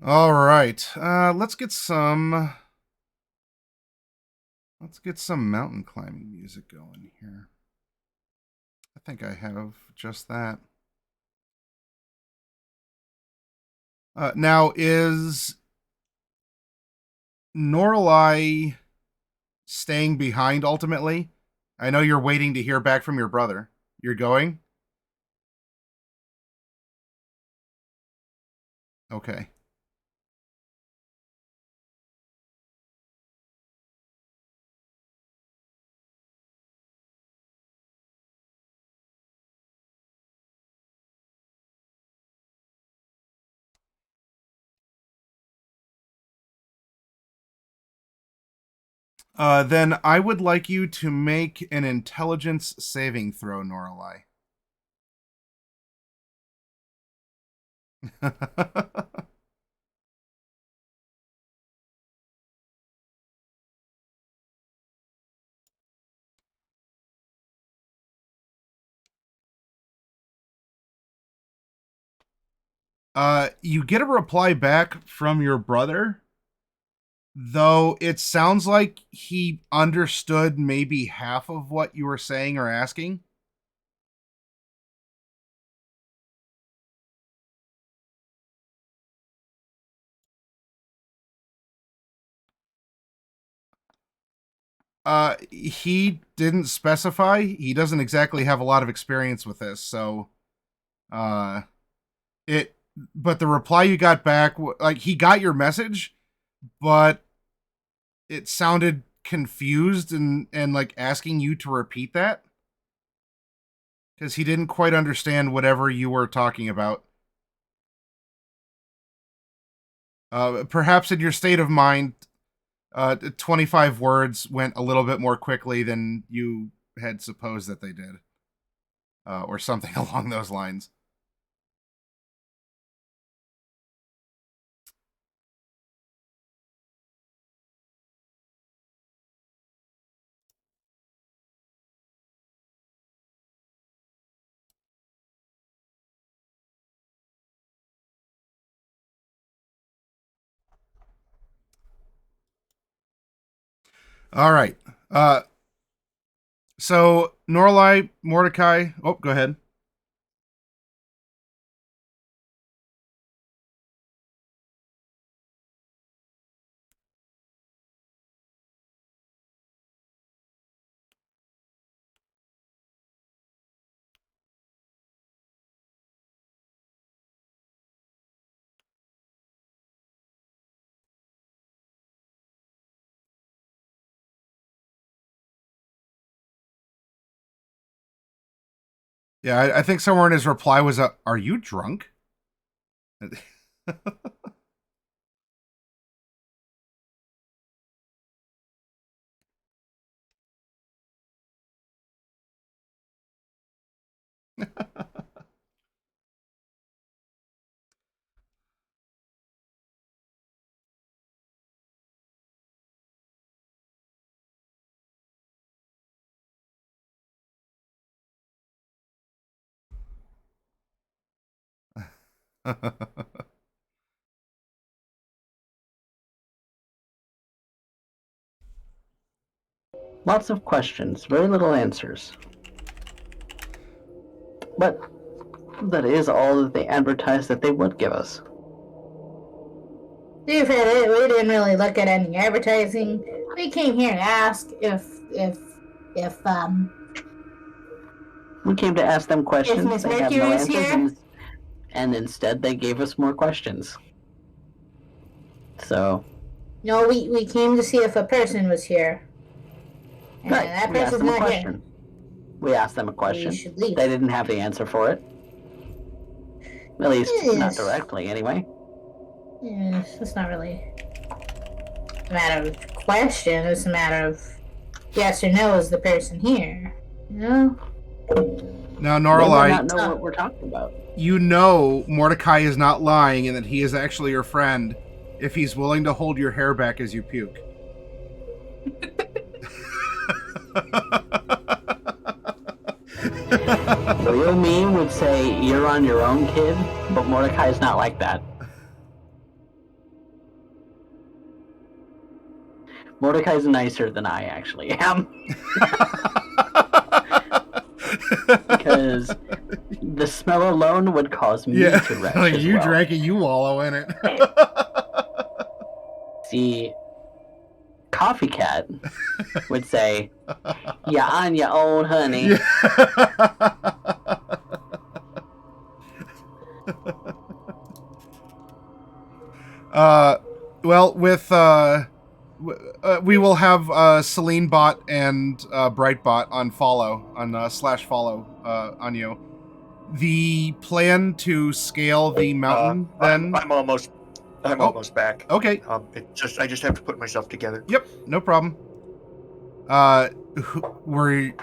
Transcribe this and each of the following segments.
All right. Let's get some mountain climbing music going here. I think I have just that. Now, is Norallie staying behind ultimately? I know you're waiting to hear back from your brother. You're going? Okay. Then I would like you to make an intelligence saving throw, Norallie. You get a reply back from your brother, though it sounds like he understood maybe half of what you were saying or asking. He didn't specify. He doesn't exactly have a lot of experience with this, so uh it but the reply you got back, like, he got your message, but it sounded confused and like asking you to repeat that because he didn't quite understand whatever you were talking about. Perhaps in your state of mind, 25 words went a little bit more quickly than you had supposed that they did, or something along those lines. All right. So Norallie, Mordecai. Oh, go ahead. Yeah, I think somewhere in his reply was, "Are you drunk?" Lots of questions, very little answers. But that is all that they advertised that they would give us. We didn't really look at any advertising. We came here to ask if We came to ask them questions. Miss They have no Mercury's answers, here. and instead they gave us more questions. So No, we came to see if a person was here. And right, that we asked person's them a not here. question. We asked them a question. We should leave. They didn't have the answer for it. At least Yes. not directly, anyway. Yes, it's not really a matter of question. It's a matter of yes or no, is the person here? You know? Now, They Norallie, may not know what we're talking about. you know Mordecai is not lying and that he is actually your friend if he's willing to hold your hair back as you puke. Real me would say you're on your own, kid, but Mordecai's not like that. Mordecai's nicer than I actually am. Because the smell alone would cause me to retch like as you well. drank it, you wallow in it. See, Coffee Cat would say, "You're on your own, honey." Yeah. Well, with we will have Selene bot and Brightbot on follow on slash follow on you. The plan to scale the mountain. Then I'm almost back. Okay. I just have to put myself together. Yep, no problem. We're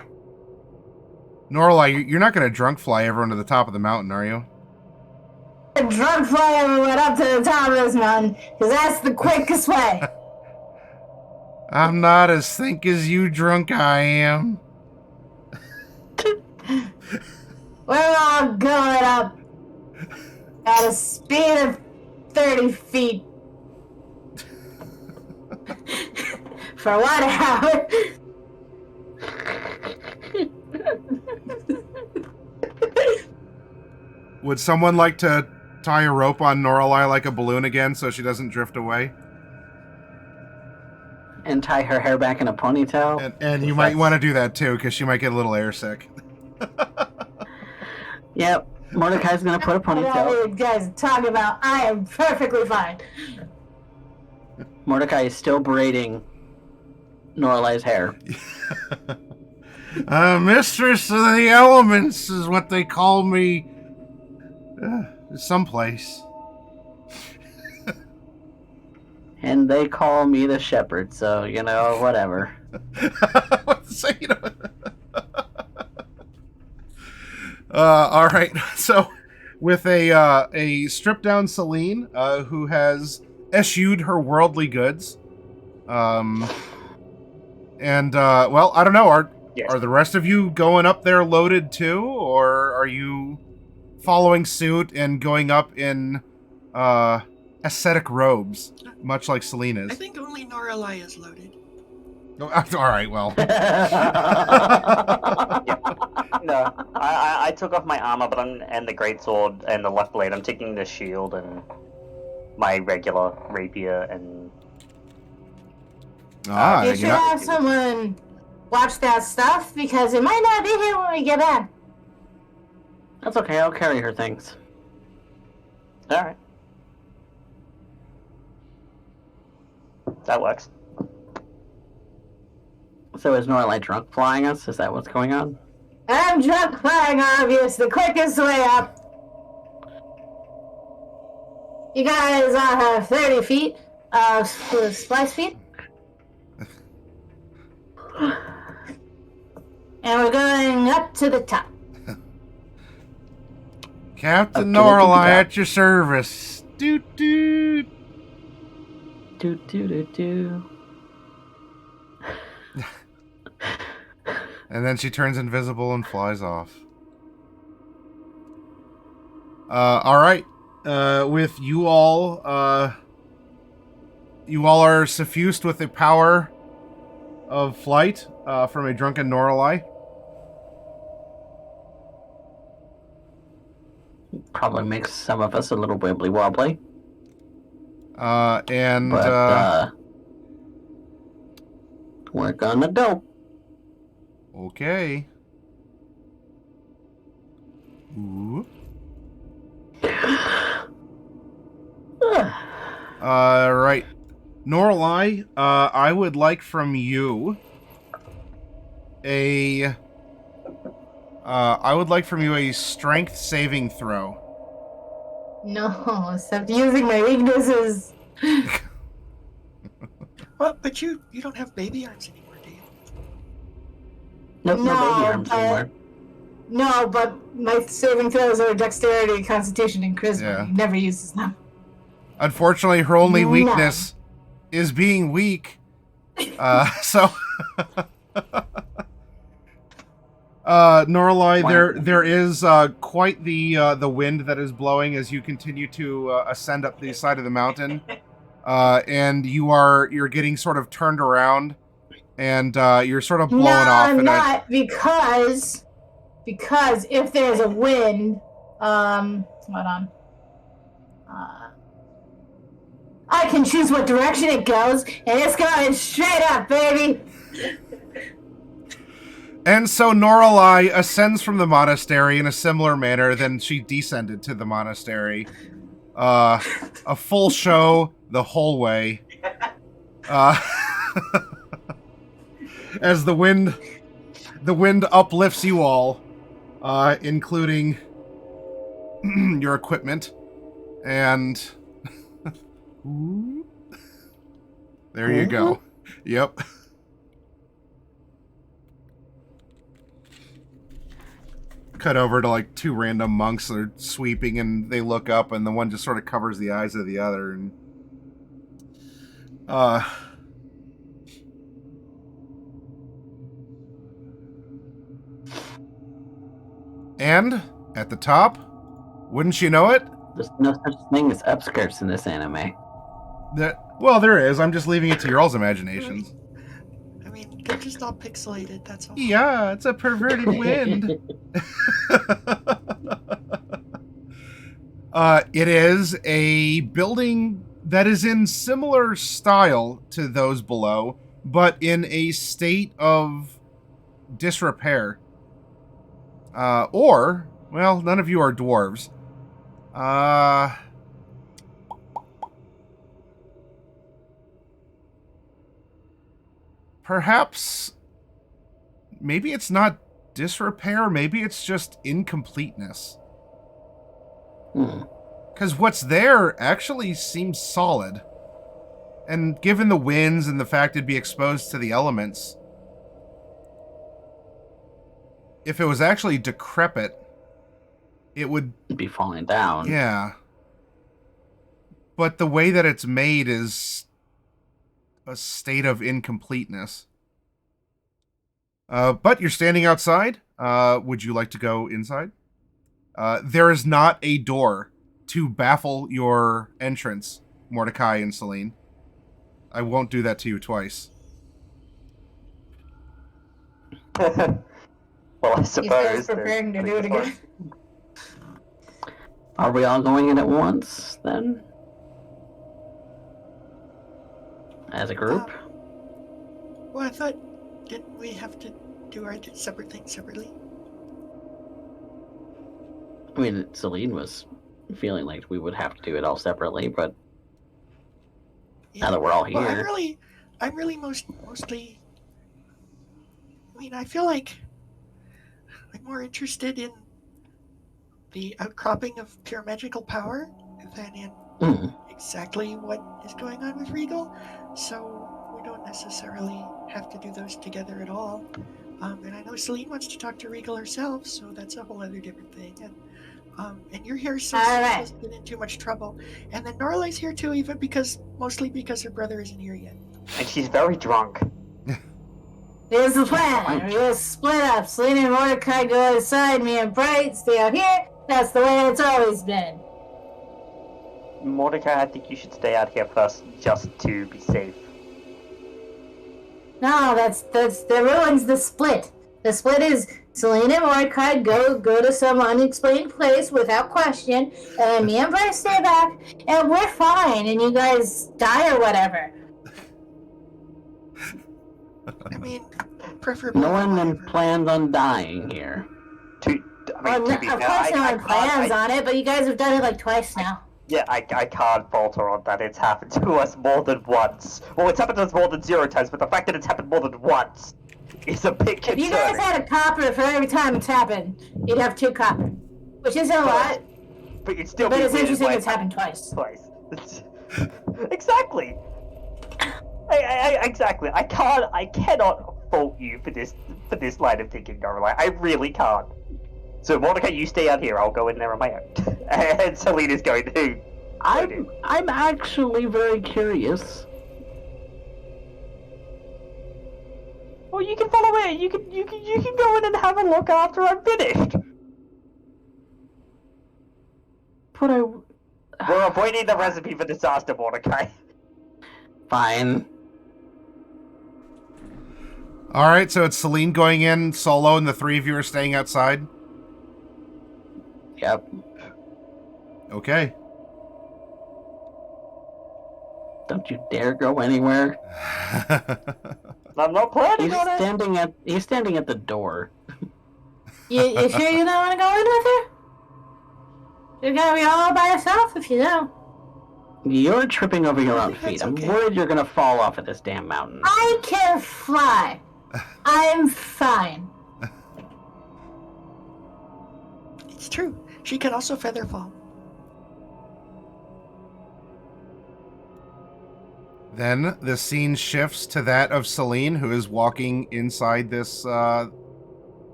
Norallie, you're not going to drunk fly everyone to the top of the mountain, are you? Drunk fly everyone up to the top of this mountain, because that's the quickest way. I'm not as think as you drunk I am. We're all going up at a speed of 30 feet for 1 hour. Would someone like to tie a rope on Norallie like a balloon again so she doesn't drift away? And tie her hair back in a ponytail. And you might want to do that too, because she might get a little airsick. Yep, Mordecai's gonna put a I don't know ponytail. what you guys are talking about. I am perfectly fine. Mordecai is still braiding Noralie's hair. Mistress of the elements is what they call me. Someplace. And they call me the shepherd, so, you know, whatever. All right. So, with a stripped down Selene, who has eschewed her worldly goods, well, I don't know. Are the rest of you going up there loaded too, or are you following suit and going up in ascetic robes, much like Selene is? I think only Norallie is loaded. Oh, all right. Well. No, I took off my armor, and the greatsword and the left blade. I'm taking the shield and my regular rapier and. You should have someone watch that stuff, because it might not be here when we get back. That's okay, I'll carry her things. Alright. That works. So is Norallie drunk flying us? Is that what's going on? I'm drunk flying, obvious, the quickest way up. You guys all have 30 feet of splice feet. And we're going up to the top. Captain Norallie at your service. Doot doot. Doot doot doot doot. And then she turns invisible and flies off. All right. With you all are suffused with the power of flight from a drunken Norallie. Probably makes some of us a little wibbly wobbly. We're gonna go. Okay. Ooh. Right. Norallie, I would like from you a strength saving throw. No, stop using my weaknesses. Well, but you don't have baby arms anymore, do you? Nope, no baby arms but- anymore. No, but my saving throws are dexterity, constitution, and charisma. Yeah. He never uses them. Unfortunately, her only No. weakness is being weak. So Norallie, there is quite the wind that is blowing as you continue to ascend up the side of the mountain. and you're getting sort of turned around, and you're sort of blowing No, off. I'm And not, because if there's a wind, hold on. I can choose what direction it goes, and it's going straight up, baby. And so Norallie ascends from the monastery in a similar manner than she descended to the monastery. A full show the whole way. As the wind uplifts you all, including your equipment, and there you go. Yep. Cut over to like two random monks that are sweeping, and they look up, and the one just sort of covers the eyes of the other, and and at the top, wouldn't you know it? There's no such thing as upskirts in this anime. Well, there is. I'm just leaving it to your all's imaginations. I mean, they're just all pixelated, that's all. Yeah, it's a perverted wind. It is a building that is in similar style to those below, but in a state of disrepair. Or, well, none of you are dwarves. Perhaps, maybe it's not disrepair, maybe it's just incompleteness. Because what's there actually seems solid. And given the winds and the fact it'd be exposed to the elements, if it was actually decrepit, it would be falling down. Yeah. But the way that it's made is a state of incompleteness. But you're standing outside. Would you like to go inside? There is not a door to baffle your entrance, Mordecai and Selene. I won't do that to you twice. Well, I suppose. He's preparing to do it again. Are we all going in at once, then? As a group? Well, I thought, didn't we have to do our separate things separately? I mean, Selene was feeling like we would have to do it all separately, but now that we're all here... Well, I'm really mostly... I mean, I feel like I'm more interested in the outcropping of pure magical power than in exactly what is going on with Regal. So we don't necessarily have to do those together at all. And I know Selene wants to talk to Regal herself, so that's a whole other different thing. And you're here so she doesn't get in too much trouble. And then Norallie's here too, even mostly because her brother isn't here yet. And she's very drunk. Here's the plan. We're gonna split up. Selene and Mordecai go outside. Me and Bright stay out here. That's the way it's always been. Mordecai, I think you should stay out here first, just to be safe. No, that ruins the split. The split is Selene and Mordecai go to some unexplained place without question, and then me and Bryce stay back, and we're fine, and you guys die or whatever. I mean, preferably. No one plans on dying here. Of course no one plans on it, but you guys have done it like twice now. I can't falter on that. It's happened to us more than once. Well, it's happened to us more than 0 times, but the fact that it's happened more than once is a bit concerning. If you guys had a copper for every time it's happened, you'd have 2 copper. Which isn't a lot. But it's still But it's interesting it's happened twice. Exactly. Exactly. I cannot fault you for this line of thinking, Norallie. I really can't. So Mordecai, you stay out here. I'll go in there on my own. And Selene is going to. I'm actually very curious. Well, you can follow me. You can go in and have a look after I'm finished. But We're avoiding the recipe for disaster, Mordecai. Fine. All right, so it's Selene going in solo, and the three of you are staying outside. Yep. Okay. Don't you dare go anywhere. I'm not planning He's on it. standing at the door. You sure you don't want to go in with her? You're gonna be all by yourself if you don't. You're tripping over your own That's feet. I'm okay. worried you're gonna fall off of this damn mountain. I can fly. I'm fine. It's true. She can also feather fall. Then the scene shifts to that of Selene, who is walking inside this Floating.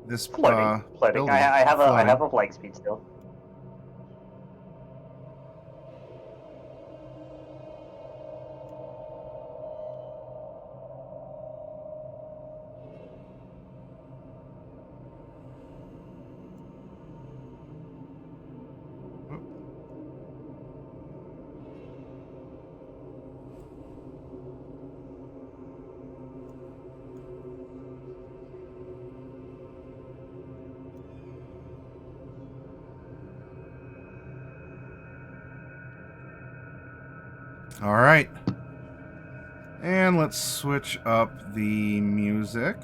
building. I have Floating. a flight speed still. All right. And let's switch up the music.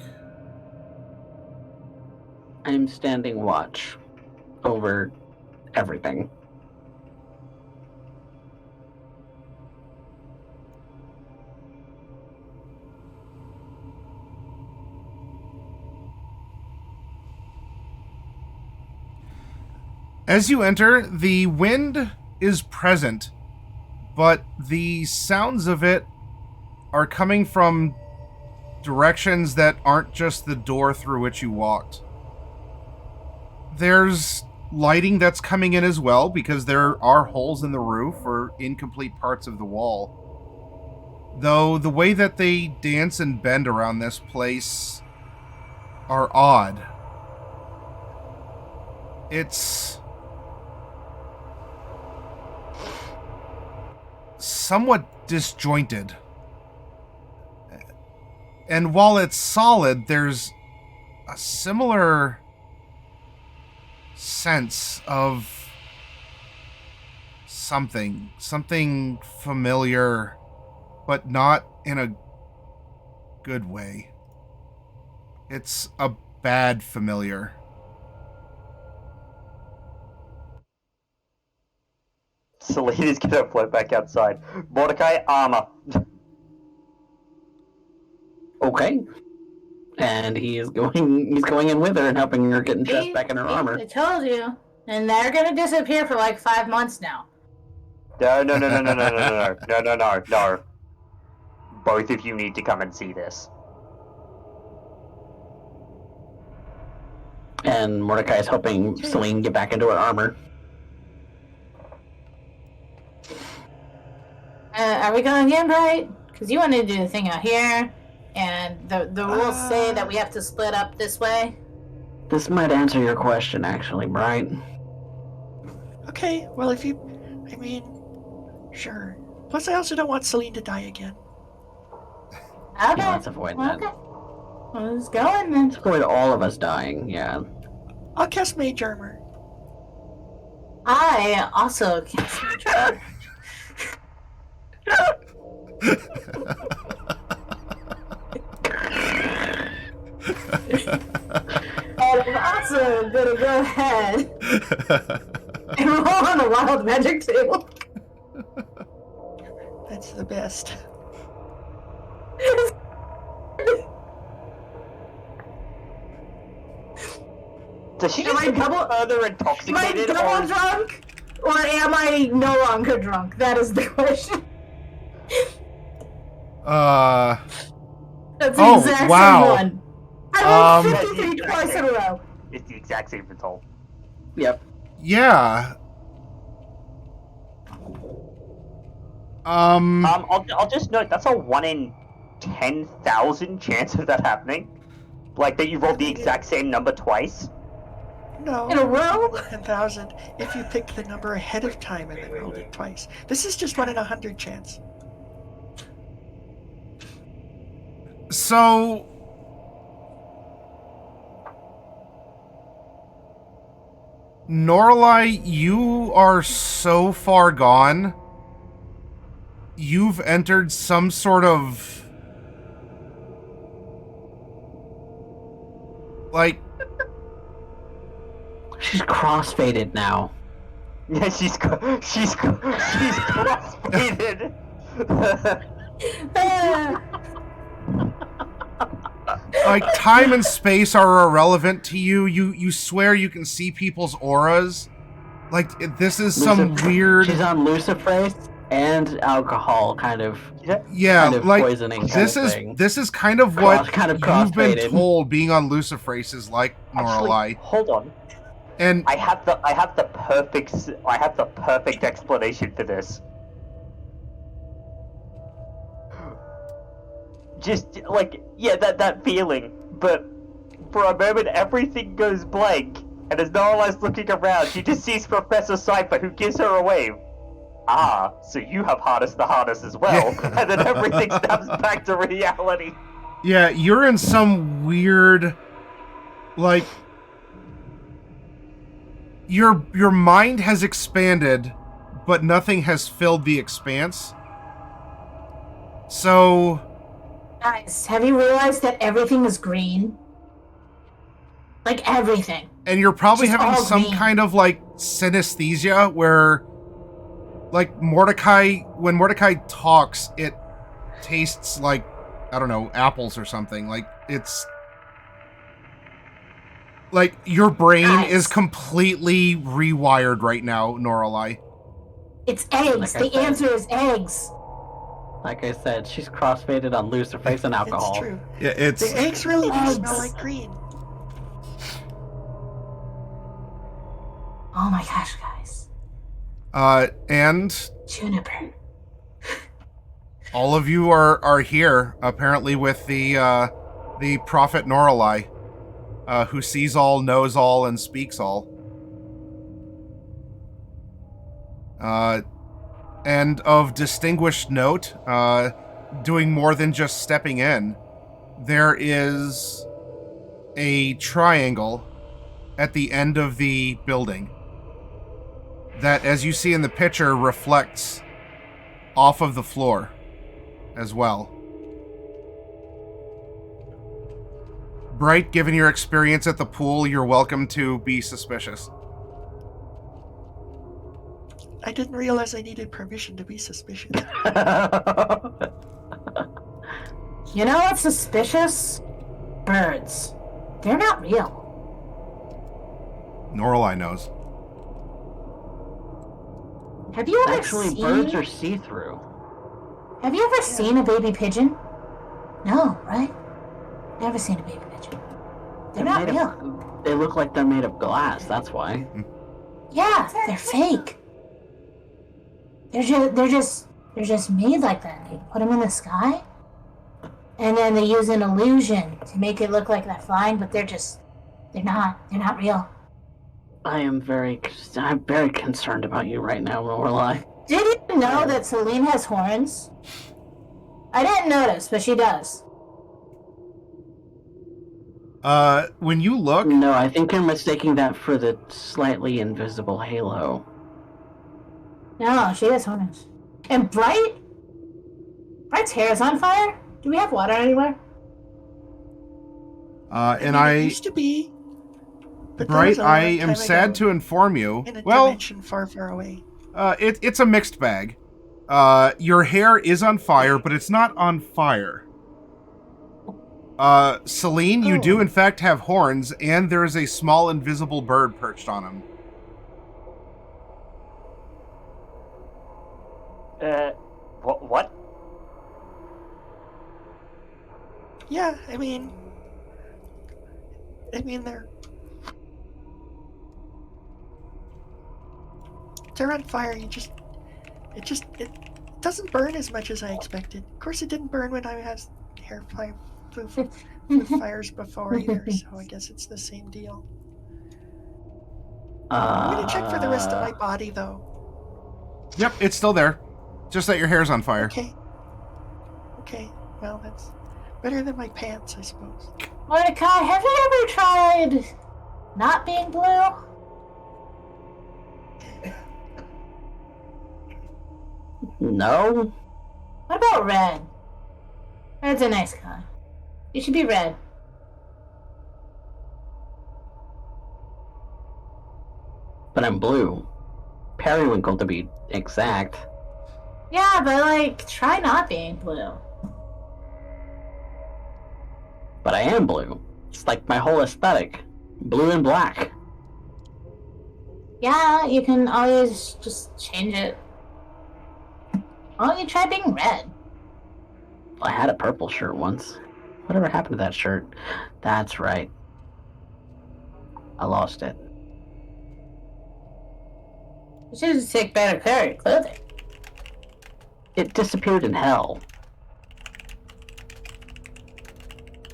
I'm standing watch over everything. As you enter, the wind is present, but the sounds of it are coming from directions that aren't just the door through which you walked. There's lighting that's coming in as well, because there are holes in the roof or incomplete parts of the wall. Though the way that they dance and bend around this place are odd. It's somewhat disjointed. And while it's solid, there's a similar sense of something familiar, but not in a good way. It's a bad familiar. Selene is gonna float back outside. Mordecai, armor. Okay. And he's going in with her and helping her get dressed back in her armor. I told you. And they're gonna disappear for like 5 months now. No. Both of you need to come and see this. And Mordecai is helping Selene get back into her armor. Are we going in right? Because you want to do the thing out here, and the rules say that we have to split up this way. This might answer your question, actually, Bright. Okay, well, sure. Plus, I also don't want Selene to die again. Okay. Yeah, let's avoid that. Okay. Well, let's go in then. Let's avoid all of us dying, yeah. I'll cast Mage Armor. I also can't see each other. And I'm also gonna go ahead and roll on the wild magic table. That's the best. Does she Am just I become double- further Am I intoxicated? double drunk? Or am I no longer drunk? That is the question. That's the Oh, exact wow. same one. I rolled Um, 53 twice in a row. It's the exact same result. Yep. Yeah. I'll just note that's a 1 in 10,000 chance of that happening. Like that you rolled the exact same number twice. No. In a row? 10,000 if you picked the number ahead of time and then rolled it twice. This is just 1 in 100 chance. So... Norallie, you are so far gone. You've entered some sort of... like... She's crossfaded now. Yeah, she's crossfaded. Like, time and space are irrelevant to you. You swear you can see people's auras. Like, this is some weird... She's on luciferase and alcohol, kind of. Yeah, kind of like, poisoning this kind of is thing. this is kind of what kind of you've been crossfaded. told being on luciferase is like, Actually, Norallie. hold on. And I have the perfect explanation for this. Just like, yeah, that feeling, but for a moment everything goes blank, and as Norallie's looking around, she just sees Professor Cypher, who gives her a wave. Ah, so you have harnessed the harness as well, Yeah. and then everything snaps back to reality. yeah, you're in some weird, like, your mind has expanded, but nothing has filled the expanse. So, Guys, have you realized that everything is green? Like everything. and you're probably It's just having all some green. kind of like synesthesia where, like, Mordecai, when Mordecai talks, it tastes like, I don't know, apples or something. Like, it's like your brain Guys. is completely rewired right now, Norallie. It's eggs. Like I The said. answer is eggs. Like I said, she's crossfaded on luciferase and alcohol. It's true. Yeah, it's The eggs really do Eggs. smell like green. Oh my gosh, guys. and Juniper. all of you are here apparently with the prophet Norallie, who sees all, knows all, and speaks all. And of distinguished note, doing more than just stepping in, there is a triangle at the end of the building that, as you see in the picture, reflects off of the floor as well. Bright, given your experience at the pool, you're welcome to be suspicious. I didn't realize I needed permission to be suspicious. You know what's suspicious? Birds. They're not real. Norallie knows. Have you ever Actually, seen... birds are see-through. Have you ever seen a baby pigeon? No, right? Never seen a baby pigeon. They're not made real. of, they look like they're made of glass, that's why. Yeah, they're fake. They're just made like that. They put them in the sky, and then they use an illusion to make it look like they're flying, but they're not real. I'm very concerned about you right now, Norallie. Did you know that Selene has horns? I didn't notice, but she does. When you look, No, I think you're mistaking that for the slightly invisible halo. No, she has horns. And Bright's hair is on fire? Do we have water anywhere? and It used to be. But that Bright, was a I long am time sad ago, to inform you. in a Well, dimension far, far away. it's a mixed bag. Your hair is on fire, but it's not on fire. Selene, you do Oh. in fact have horns, and there is a small invisible bird perched on them. What? Yeah, I mean they're on fire. It doesn't burn as much as I expected. Of course, it didn't burn when I had hair fires before either. So I guess it's the same deal. I'm gonna check for the rest of my body though. Yep, it's still there. Just that your hair's on fire. Okay. Okay. Well, Better than my pants, I suppose. Mordecai, have you ever tried not being blue? No? What about red? Red's a nice color. You should be red. But I'm blue. Periwinkle, to be exact. Yeah, but like, try not being blue. But I am blue. It's like my whole aesthetic. Blue and black. Yeah, you can always just change it. Why don't you try being red? I had a purple shirt once. Whatever happened to that shirt? That's right. I lost it. You should just take better care of your clothing. It disappeared in hell.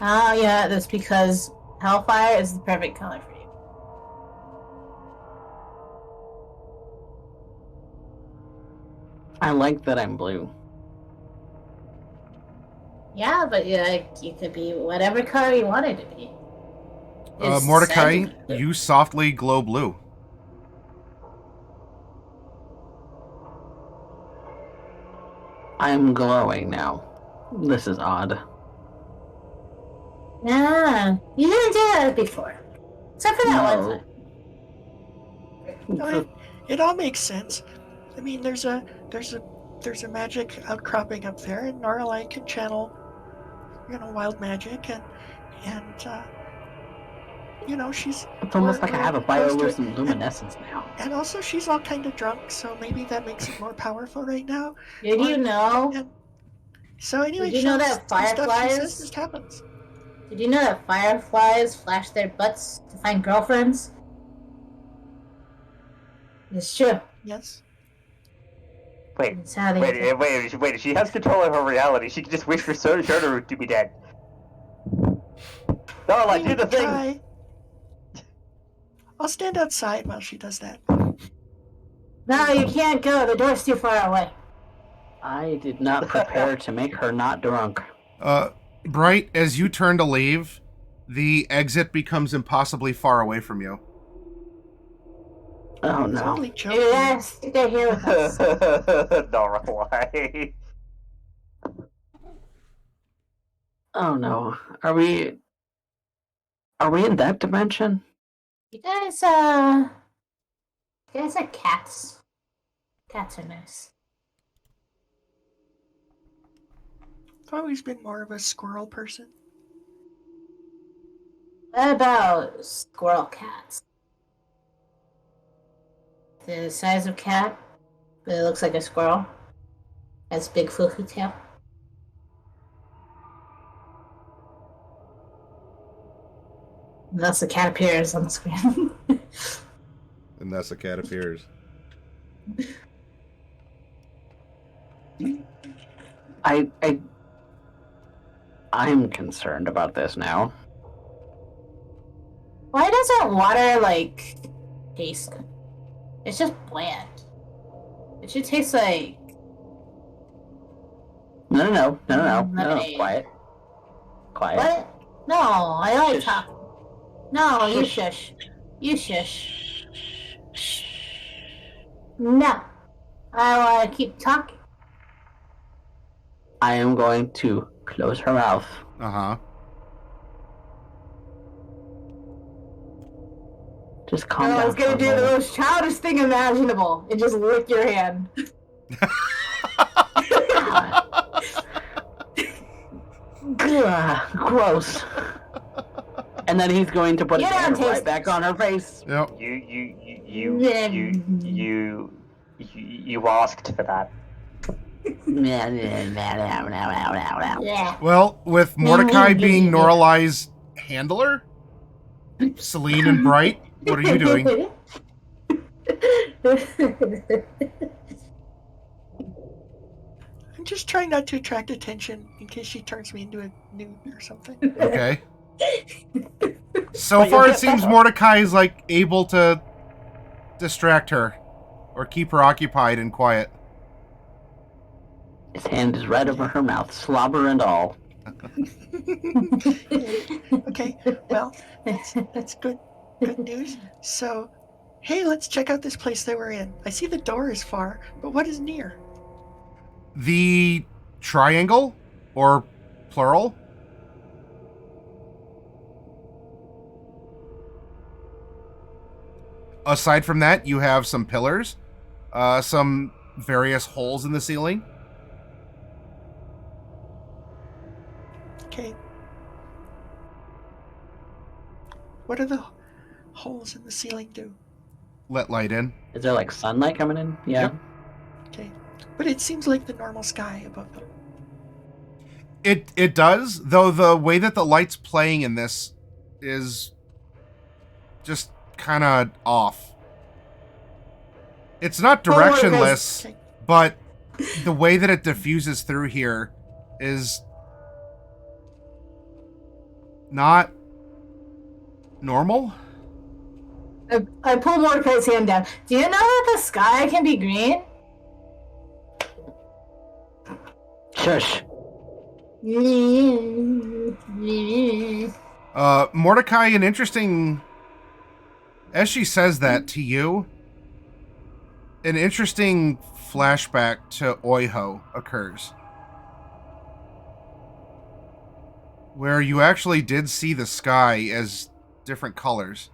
Oh, yeah, that's because Hellfire is the perfect color for you. I like that I'm blue. Yeah, but you could be whatever color you wanted to be. It's Mordecai, said- you softly glow blue. I'm glowing now. This is odd. Nah, you didn't do that before. Except for that No. one time. No, it all makes sense. I mean, there's a magic outcropping up there, and Norallie can channel, wild magic, and she's. It's almost we're- like I have a we're close to it. bioluminescence now. And also, she's all kind of drunk, so maybe that makes it more powerful right now. Did you know? And so anyway, Did you know just- that the stuff she fireflies- says just happens. Did you know that fireflies flash their butts to find girlfriends? It's true. Yes. Wait, It's how they get wait. She has control of her reality. She can just wish for Sojourner to be dead. Norallie, do the thing. Try. I'll stand outside while she does that. No, you can't go. The door's too far away. I did not prepare to make her not drunk. Bright, as you turn to leave, the exit becomes impossibly far away from you. Oh It's no. only You joking. gotta stay here with us. Norallie. Oh no. Are we in that dimension? You guys are cats. Cats are nice. I've always been more of a squirrel person. What about squirrel cats? The size of cat, but it looks like a squirrel. Has big fluffy tail. And thus the cat appears on the screen. And thus a cat appears. I'm concerned about this now. Why doesn't water taste good? It's just bland. It should taste like No. lemonade. Quiet. What? No, I like Shush. talking. No, you Shush. shush. You shush. No. I want to keep talking. I am going to close her mouth. Uh-huh. Just calm I down. was gonna for a do the moment. most childish thing imaginable and just lick your hand. Ugh, gross. And then he's going to put his Get on, hand right taste. back on her face. Yep. You asked for that. Yeah. Well, with Mordecai being Norallie's handler, Selene and Bright, what are you doing? I'm just trying not to attract attention in case she turns me into a nude or something. Okay. So far, it seems Mordecai is able to distract her or keep her occupied and quiet. His hand is right over her mouth, slobber and all. Okay, well, that's good news. So, hey, let's check out this place that we're in. I see the door is far, but what is near? The triangle, or plural. Aside from that, you have some pillars, some various holes in the ceiling. Okay. What do the holes in the ceiling do? Let light in. Is there like sunlight coming in? Yeah. Yep. Okay. But it seems like the normal sky above them. It does, though the way that the light's playing in this is just kind of off. It's not directionless, Okay. but the way that it diffuses through here is not normal. I pull Mordecai's hand down. Do you know that the sky can be green? Shush. Mordecai, an interesting... As she says that to you, an interesting flashback to Oiho occurs. Where you actually did see the sky as different colors.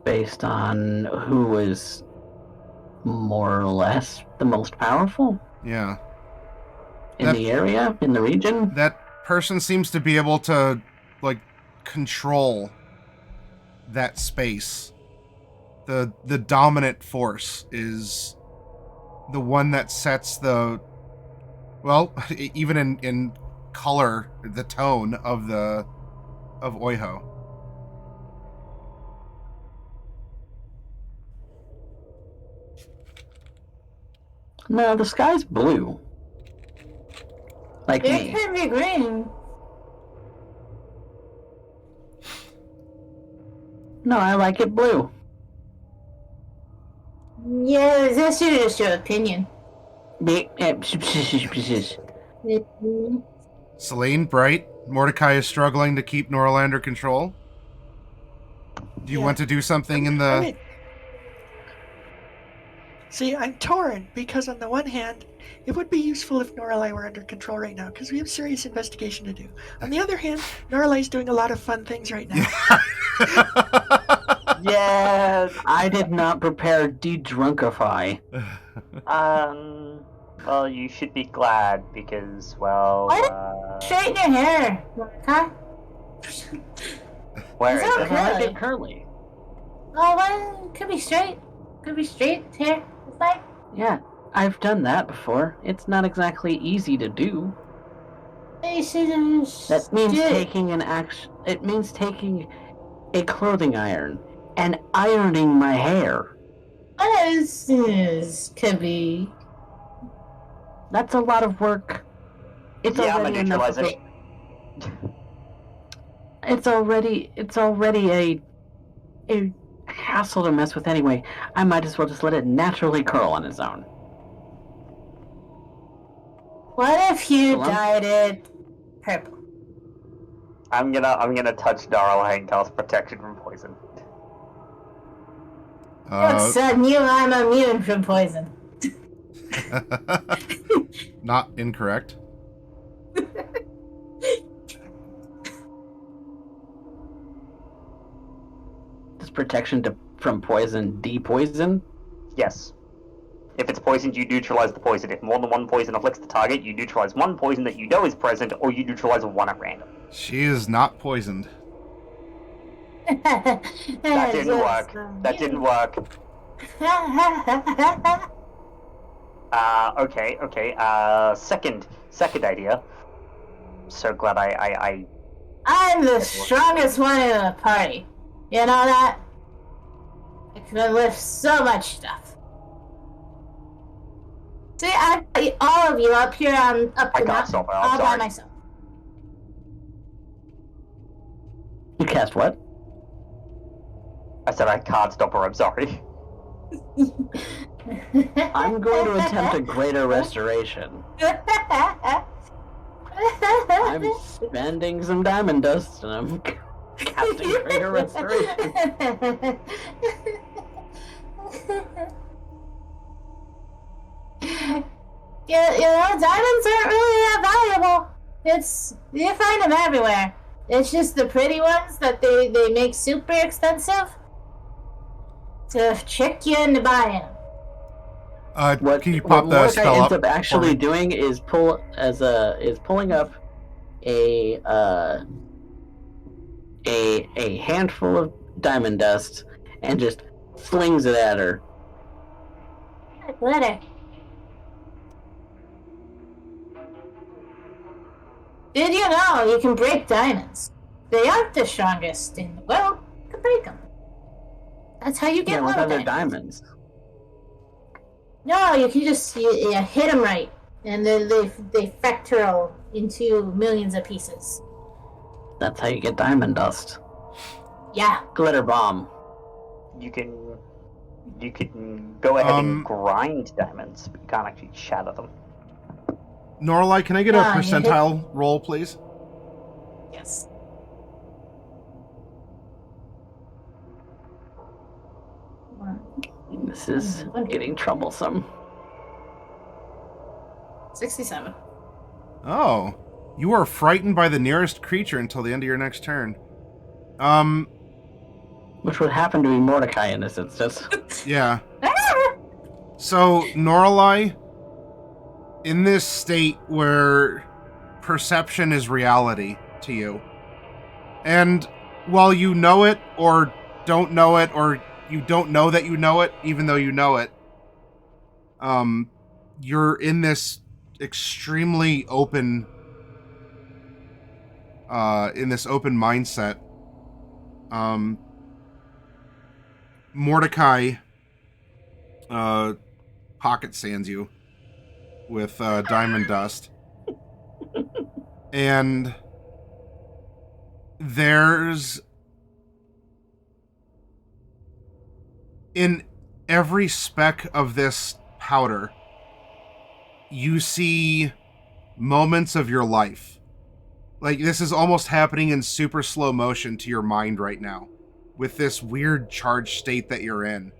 Based on who was more or less the most powerful Yeah. in the area, in the region. That person seems to be able to, like, control that space. The dominant force is the one that sets the... Well, even in color, the tone of Oiho. No, the sky's blue. Like It me. can be green. No, I like it blue. Yeah, that's just your opinion. Selene, Bright, Mordecai is struggling to keep Norallie under control. Do you want to do something in the... I mean, see, I'm torn because on the one hand, it would be useful if Norallie were under control right now because we have serious investigation to do. On the other hand, Norallie's doing a lot of fun things right now. Yeah. I did not prepare de-drunkify. Well, you should be glad because, well, Straighten your hair, Mordecai. where It's is it? okay. I like it curly. Oh, well, could be straight. Could be straight hair. It's like... Yeah, I've done that before. It's not exactly easy to do. That means taking an action. It means taking a clothing iron and ironing my hair. Could be... That's a lot of work. It's Yeah, I'm already gonna enough. neutralize it. It's already a hassle to mess with anyway. I might as well just let it naturally curl on its own. What if you Hello? dyed it purple? I'm gonna touch Norallie and cast protection from poison. Son, I'm immune from poison. Not incorrect. Does protection from poison de-poison? Yes. If it's poisoned, you neutralize the poison. If more than one poison afflicts the target, you neutralize one poison that you know is present, or you neutralize one at random. She is not poisoned. That didn't work. That didn't work. Okay. Second idea. So glad I I'm the strongest one in the party. You know that? I can lift so much stuff. See, I got all of you up here on up I the can't mountain, stop it, I'm all by sorry. myself. You cast what? said I can't stop her. I'm sorry. I'm going to attempt a greater restoration. I'm spending some diamond dust, and I'm casting greater restoration. Diamonds aren't really that valuable. You find them everywhere. It's just the pretty ones that they make super expensive to trick you into buying them. What Can you pop the Mordecai spell ends up up actually for me? doing is pulling up a handful of diamond dust and just flings it at her. Glitter. Did you know you can break diamonds? They aren't the strongest in the world. You can break them. That's how you get With little other diamonds. diamonds. No, you can just you hit them right, and then they fractal into millions of pieces. That's how you get diamond dust. Yeah. Glitter bomb. You can go ahead and grind diamonds, but you can't actually shatter them. Norallie, can I get a percentile roll, please? Yes. This is getting troublesome. 67. Oh. You are frightened by the nearest creature until the end of your next turn. Which would happen to be Mordecai in this instance. Yeah. So, Norallie, in this state where perception is reality to you, and while you know it or don't know it, or you don't know that you know it, even though you know it, you're in this extremely open mindset. Mordecai pocket sands you with diamond dust, and there's in every speck of this powder you see moments of your life. Like, this is almost happening in super slow motion to your mind right now, with this weird charged state that you're in.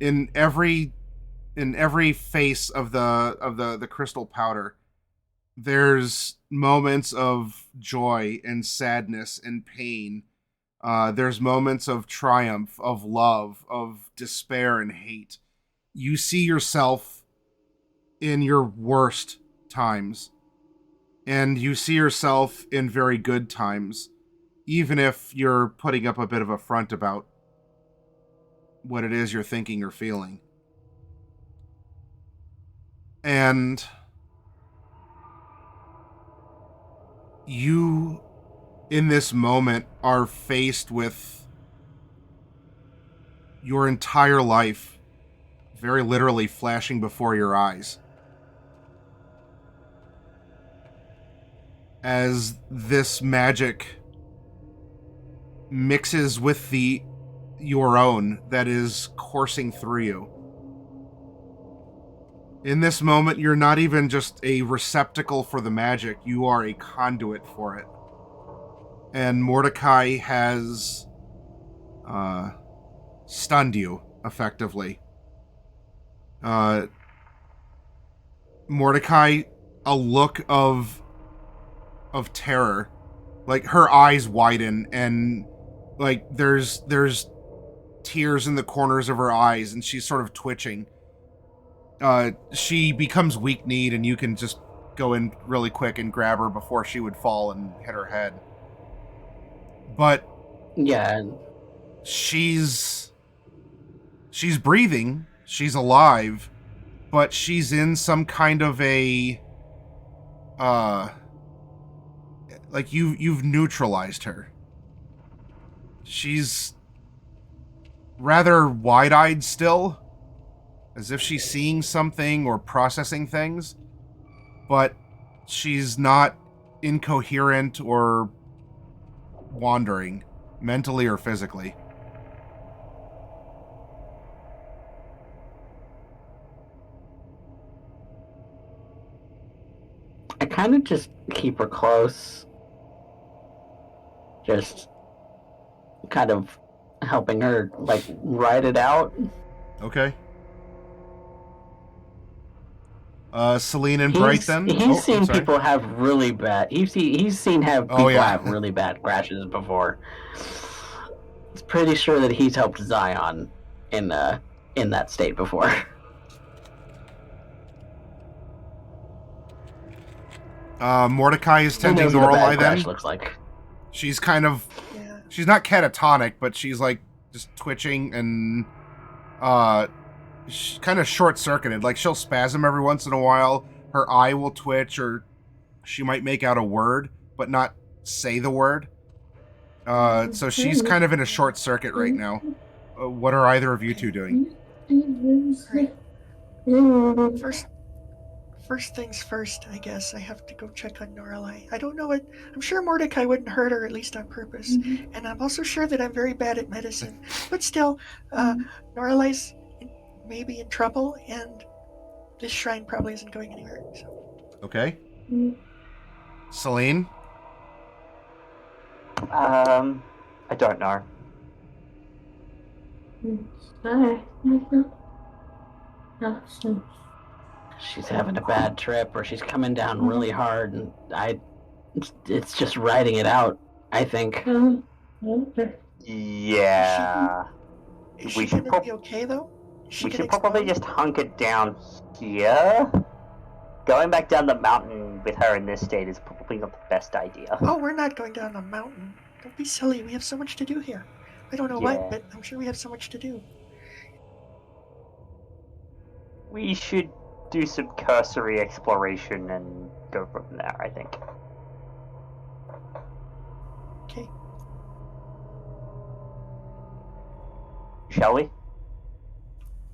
In every face of the crystal powder, there's moments of joy and sadness and pain. There's moments of triumph, of love, of despair and hate. You see yourself in your worst times, and you see yourself in very good times, even if you're putting up a bit of a front about what it is you're thinking or feeling. And you, in this moment, are faced with your entire life very literally flashing before your eyes, as this magic mixes with your own that is coursing through you. In this moment, you're not even just a receptacle for the magic, you are a conduit for it. And Mordecai has stunned you, effectively. Mordecai, a look of terror. Like, her eyes widen, and like there's tears in the corners of her eyes, and she's sort of twitching. She becomes weak-kneed, and you can just go in really quick and grab her before she would fall and hit her head. But yeah, she's breathing, she's alive, but she's in some kind of a like you've neutralized her. She's rather wide-eyed still, as if she's seeing something or processing things, but she's not incoherent or wandering, mentally or physically. kind of just keep her close. Just kind of helping her, like, ride it out. Okay. Selene and Bright then? He's seen I'm sorry. people have really bad... He's seen people have really bad crashes before. He's pretty sure that he's helped Zion in that state before. Mordecai is tending He knows what a Norallie bad crash then. looks like. She's kind of... Yeah. She's not catatonic, but she's, like, just twitching and... kind of short-circuited. Like, she'll spasm every once in a while. Her eye will twitch, or she might make out a word, but not say the word. So she's kind of in a short circuit right now. What are either of you two doing? First things first, I guess. I have to go check on Norallie. I don't know what... I'm sure Mordecai wouldn't hurt her, at least on purpose. And I'm also sure that I'm very bad at medicine. But still, Norallie's maybe in trouble, and this shrine probably isn't going anywhere. So. Okay. Selene? I don't know. She's having a bad trip, or she's coming down really hard, and it's just riding it out, I think. Yeah. Is We she should gonna be okay, though? We should probably just hunk it down here. Going back down the mountain with her in this state is probably not the best idea. Oh, we're not going down the mountain. Don't be silly. We have so much to do here. I don't know what, but I'm sure we have so much to do. We should do some cursory exploration and go from there, I think. Okay. Shall we?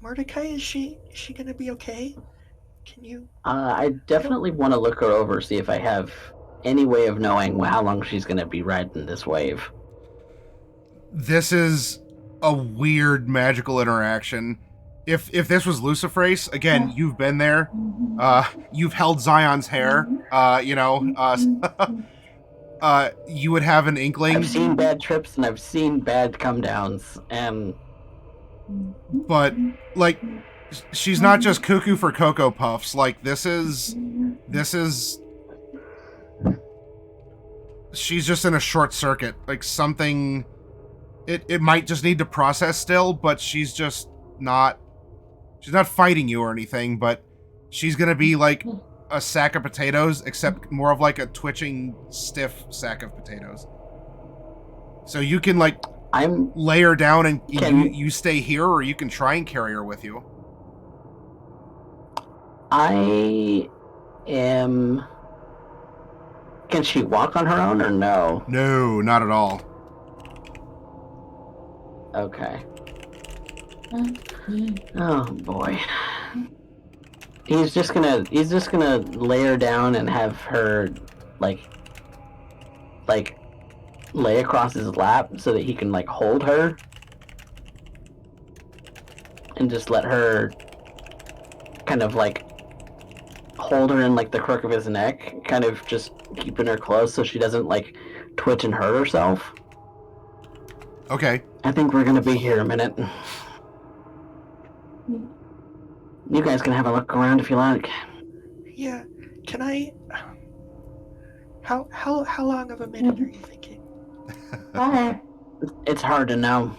Mordecai, is she gonna be okay? Can you... I definitely want to look her over, see if I have any way of knowing how long she's going to be riding this wave. This is a weird magical interaction. If this was Luciferase, again, you've been there. You've held Zion's hair. You would have an inkling. I've seen bad trips and I've seen bad come downs, and but like, she's not just cuckoo for Cocoa Puffs. Like, this is she's just in a short circuit. Like, something, it might just need to process still, but she's not fighting you or anything, but she's gonna be like a sack of potatoes, except more of like a twitching, stiff sack of potatoes. So you can like lay her down and you stay here, or you can try and carry her with you. I am... Can she walk on her own or no? No, not at all. Okay. Oh boy. He's just gonna lay her down and have her like lay across his lap so that he can like hold her and just let her kind of like hold her in like the crook of his neck, kind of just keeping her close so she doesn't like twitch and hurt herself. Okay. I think we're gonna be here a minute. You guys can have a look around if you like. Yeah. Can I... How long of a minute are you thinking? It's hard to know.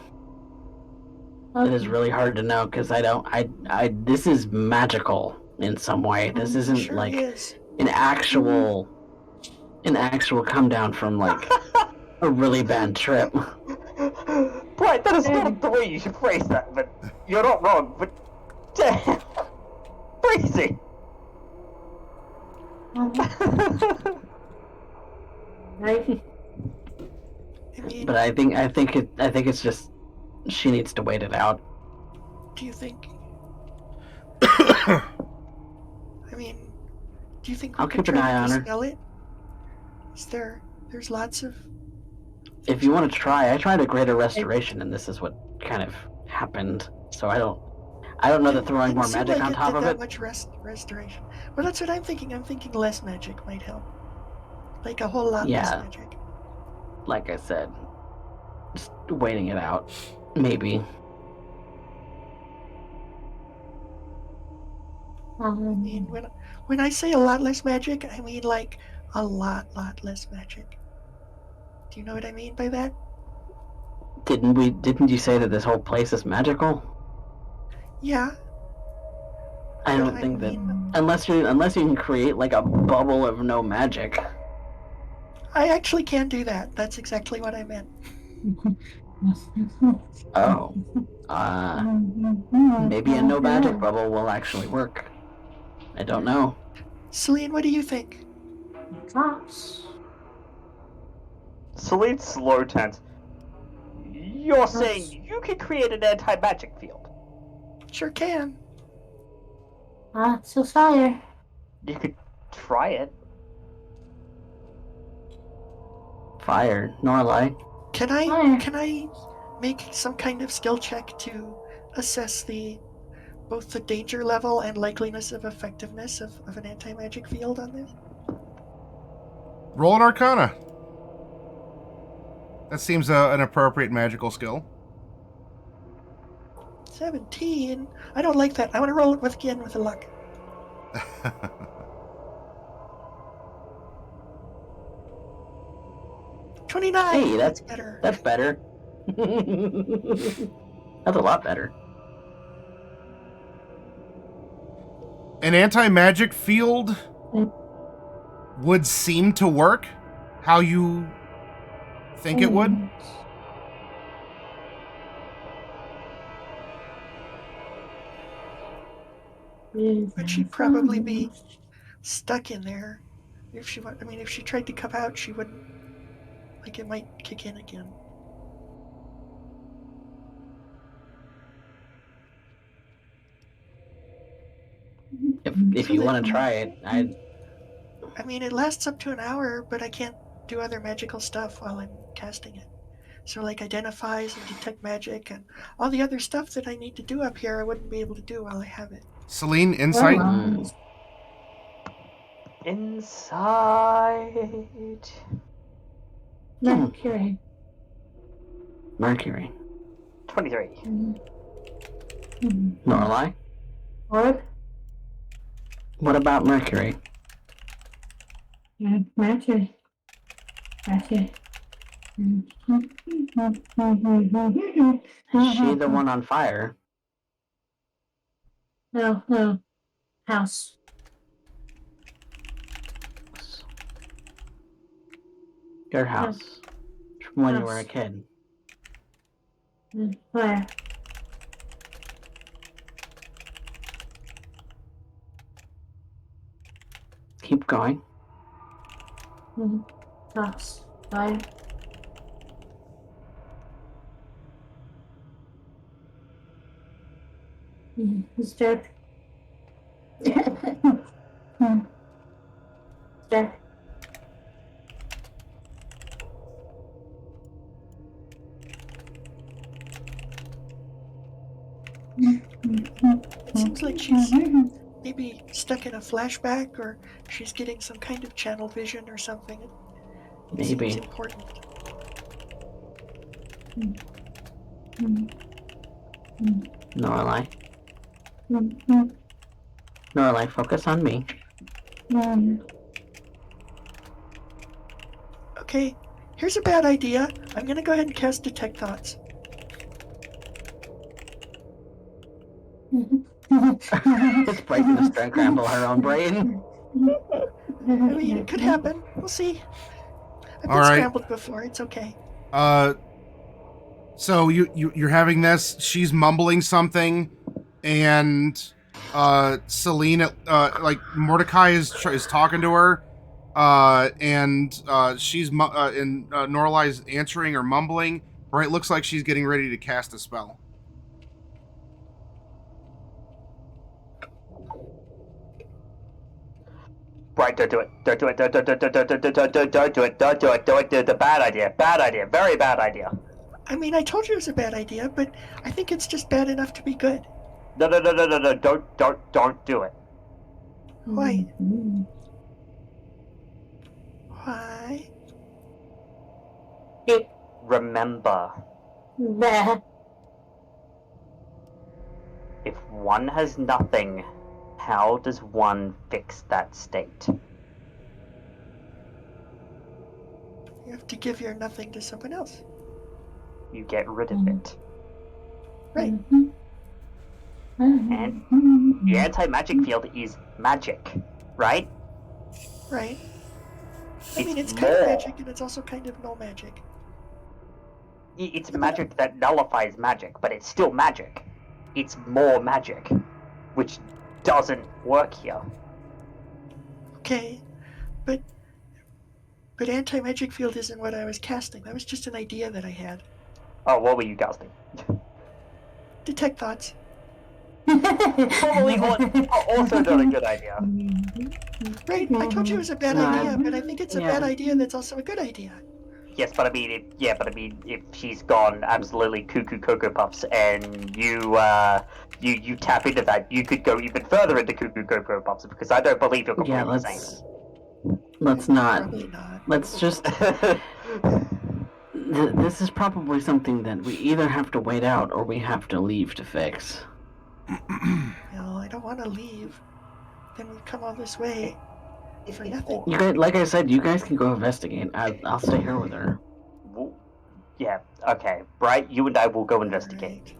It is really hard to know because this is magical in some way. This isn't Sure like is. an actual come down from like a really bad trip. Right, that is not the way you should phrase that, but you're not wrong, but damn, crazy. But I think it's just she needs to wait it out. Do you think... do you think we I'll could keep an try eye on to her. dispel it? There's lots of... If you want to try, I tried a greater restoration, and this is what kind of happened. So I don't know that throwing Didn't more seem magic like on it top did of that it. much restoration. Well, that's what I'm thinking. I'm thinking less magic might help. Like a whole lot less Yeah. magic. Like I said, just waiting it out. Maybe. I mean, when I say a lot less magic, I mean like a lot less magic. Do you know what I mean by that? Didn't you say that this whole place is magical? Yeah. I But don't I think that mean, unless you can create like a bubble of no magic. I actually can do that. That's exactly what I meant. Oh. Maybe a no magic bubble will actually work. I don't know. Selene, what do you think? Drops. Selene slow tense. You're saying you can create an anti-magic field? Sure can. Lots of fire. You could try it. Fire, Norallie. Can I make some kind of skill check to assess both the danger level and likeliness of effectiveness of an anti-magic field on this? Roll an Arcana. That seems an appropriate magical skill. 17? I don't like that. I want to roll it again with a luck. 29! Hey, That's better. That's better. That's a lot better. An anti-magic field would seem to work how you think it would. But she'd probably be stuck in there. If she tried to come out, she wouldn't. Like, it might kick in again. If you want to try it, I mean, it lasts up to an hour, but I can't do other magical stuff while I'm casting it. So, like, identifies and detect magic and all the other stuff that I need to do up here, I wouldn't be able to do while I have it. Selene, insight. Inside. Mercury. Mercury. 23. Norallie. Orb. What about Mercury? Mercury. Mercury. Is she the one on fire? No. House. Your house. From when you were a kid. Fire. Keep going. House. Fire. Stir. Stir. It seems like she's maybe stuck in a flashback, or she's getting some kind of channel vision or something. It Maybe. seems important. Norallie. Norallie, focus on me. Okay, here's a bad idea. I'm gonna go ahead and cast Detect Thoughts. It's breaking the scramble her own brain. I mean, it could happen. We'll see. I've been All right. scrambled before. It's okay. So you're having this. She's mumbling something, and Selene, like Mordecai is talking to her, and she's and Norallie's answering or mumbling. Right, looks like she's getting ready to cast a spell. Right, don't do it. Don't do it. Don't do it. The bad idea. Bad idea. Very bad idea. I mean, I told you it was a bad idea, but I think it's just bad enough to be good. No, no, no, no, no, no! Don't do it. Why? Why? Remember, Bah. if one has nothing, how does one fix that state? You have to give your nothing to someone else. You get rid of it. Right. And the anti-magic field is magic, right? Right. I mean, it's It's kind of more. magic, and it's also kind of no magic. It's magic that nullifies magic, but it's still magic. It's more magic, which doesn't work here. Okay, but anti-magic field isn't what I was casting. That was just an idea that I had. Oh, what were you casting? Detect thoughts. Probably also not a good idea. Right. I told you it was a bad No, idea, but I think it's a yeah. bad idea that's also a good idea. Yes, but I mean, if she's gone absolutely cuckoo cocoa puffs, and you tap into that, you could go even further into cuckoo cocoa puffs, because I don't believe you're Yeah, completely let's not. Probably not. Let's just. sane. This is probably something that we either have to wait out or we have to leave to fix. Well, I don't want to leave. Then we've come all this way for nothing. You guys, like I said, you guys can go investigate. I'll stay here with her. Yeah, okay. Bright, you and I will go investigate.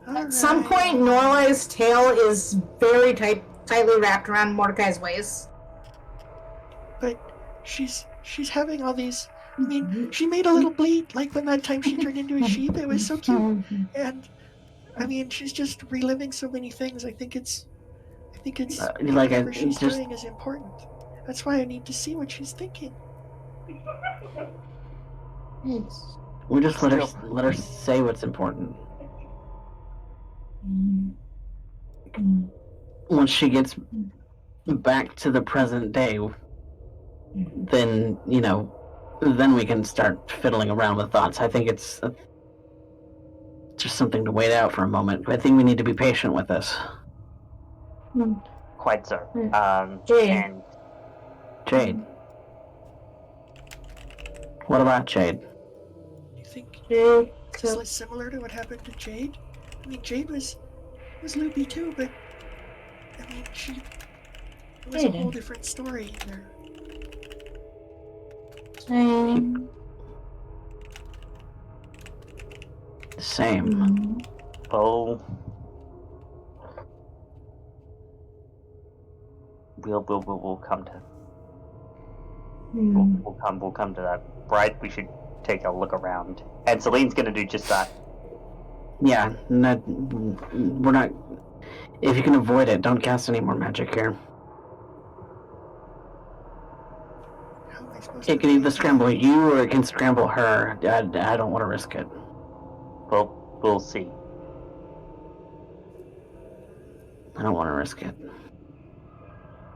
At some point, Norallie's tail is very tightly wrapped around Mordecai's waist. But she's having all these. I mean, she made a little bleed, like when that time she turned into a sheep. It was so cute. And I mean, she's just reliving so many things. I think it's like, whatever she's just- doing is important. That's why I need to see what she's thinking. We just let her say what's important. Once she gets back to the present day, then then we can start fiddling around with thoughts. I think it's just something to wait out for a moment. I think we need to be patient with this. Quite so. Jade. And Jade. What about Jade? Do you think Jade. it's like similar to what happened to Jade? I mean, Jade was loopy too, but I mean, it was a whole different story there. Same. well, we'll come to we'll come to that. Bright, we should take a look around, and Selene's gonna do just that. Yeah, we're not. If you can avoid it, don't cast any more magic here. How am I supposed It to can either avoid scramble you or it can scramble her. I don't want to risk it. Well, we'll see. I don't want to risk it.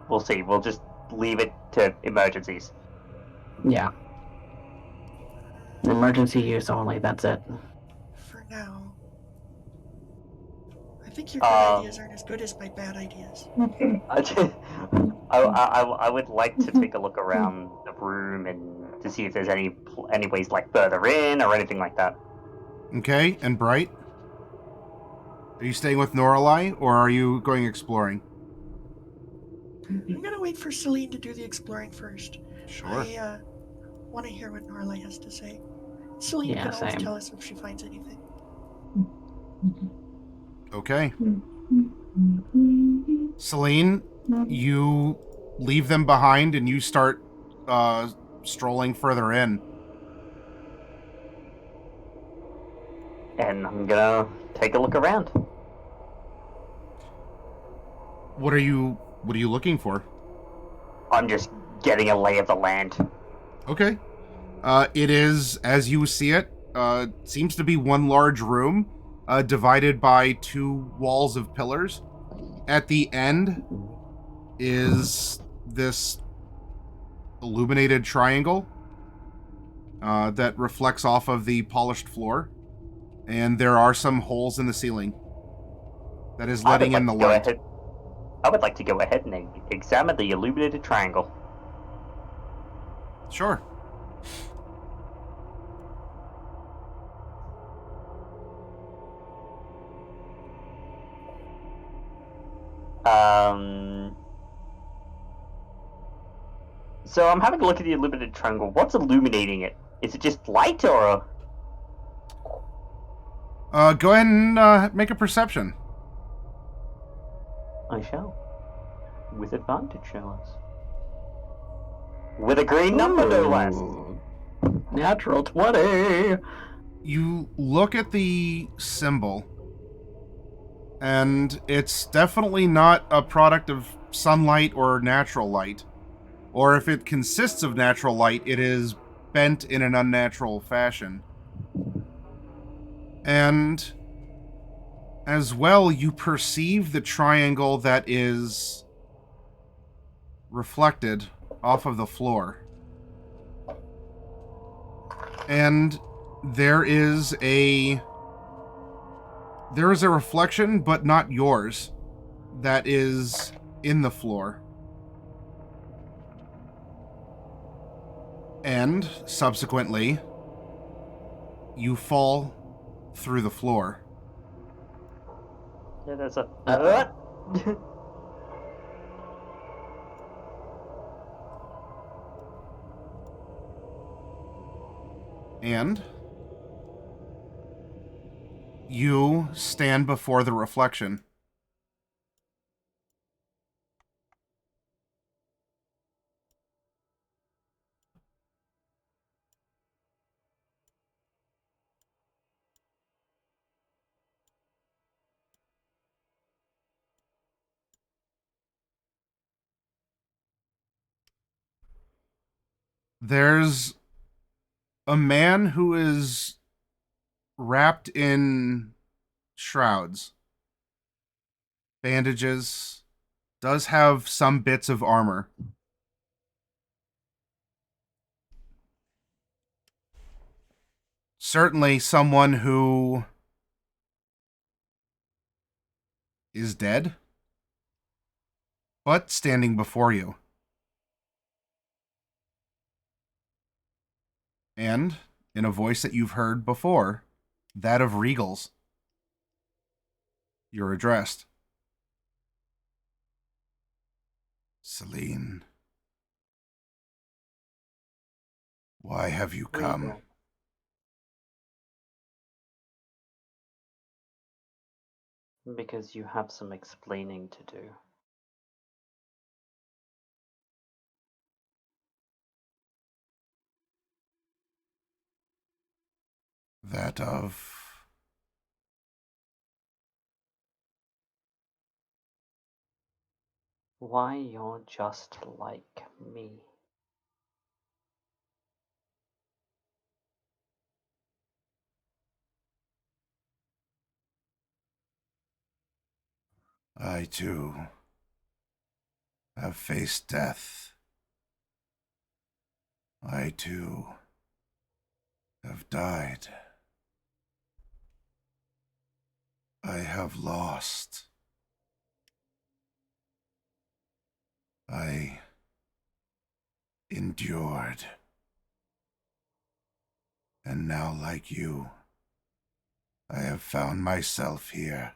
We'll see. We'll just leave it to emergencies. Yeah. Emergency use only, that's it. for now? I think your good ideas aren't as good as my bad ideas. I would like to take a look around the room and to see if there's any ways like further in or anything like that. Okay, and Bright? Are you staying with Norallie, or are you going exploring? I'm gonna wait for Selene to do the exploring first. Sure. I want to hear what Norallie has to say. Celine can always same. tell us if she finds anything. Okay. Selene, you leave them behind and you start strolling further in. And I'm gonna take a look around. What are you looking for? I'm just getting a lay of the land. Okay. It is, as you see it, seems to be one large room, divided by two walls of pillars. At the end is this illuminated triangle that reflects off of the polished floor, and there are some holes in the ceiling. that is I would letting like in the to go light. ahead. I would like to go ahead and examine the illuminated triangle. Sure. So I'm having a look at the illuminated triangle. What's illuminating it? Is it just light or? Go ahead and make a perception. I shall. With advantage, no less. With a green number, no less. Ooh. Natural 20. You look at the symbol, and it's definitely not a product of sunlight or natural light. Or if it consists of natural light, it is bent in an unnatural fashion. And as well, you perceive the triangle that is reflected off of the floor. And there is a reflection, but not yours, that is in the floor. And subsequently, you fall through the floor. Yeah, there's a. And you stand before the reflection. There's a man who is wrapped in shrouds, bandages, does have some bits of armor. Certainly someone who is dead, but standing before you. And, in a voice that you've heard before, that of Regal's, you're addressed. Selene, why have you come? Regal. Because you have some explaining to do. That of... Why you're just like me. I, too, have faced death. I, too, have died. I have lost. I endured. And now, like you, I have found myself here.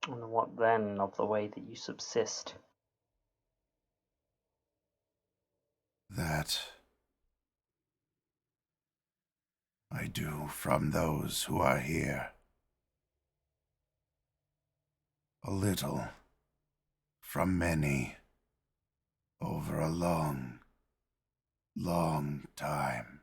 And what then of the way that you subsist? That I do from those who are here. A little from many over a long, long time.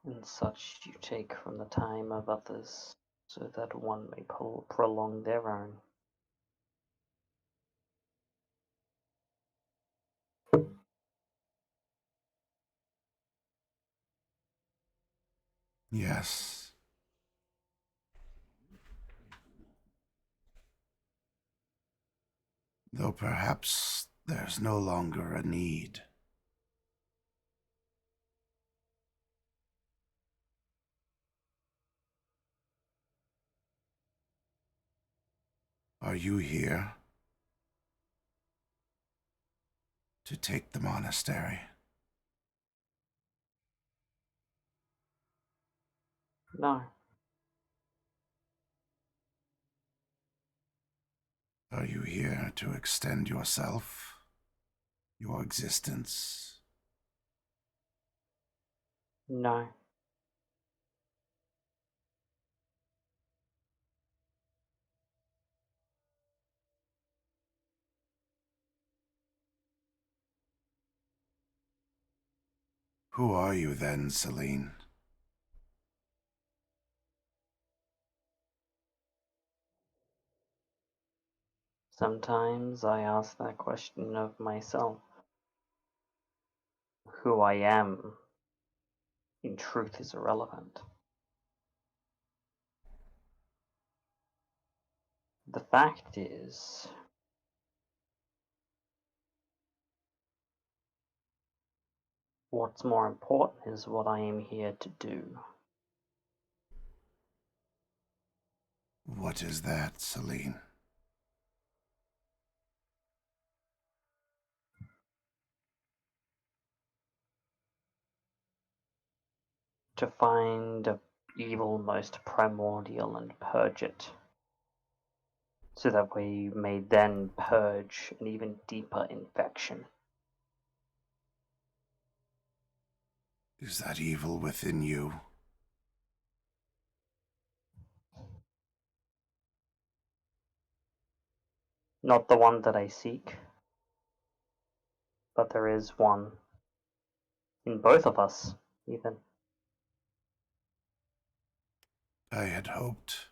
And such you take from the time of others, so that one may prolong their own. Yes. Though perhaps there's no longer a need. Are you here to take the monastery? No, Are you here to extend yourself, your existence? no. Who are you then, Selene? Sometimes I ask that question of myself. Who I am, in truth, is irrelevant. The fact is, what's more important is what I am here to do. What is that, Selene? To find the evil most primordial and purge it, so that we may then purge an even deeper infection. Is that evil within you? Not the one that I seek, but there is one in both of us, even. I had hoped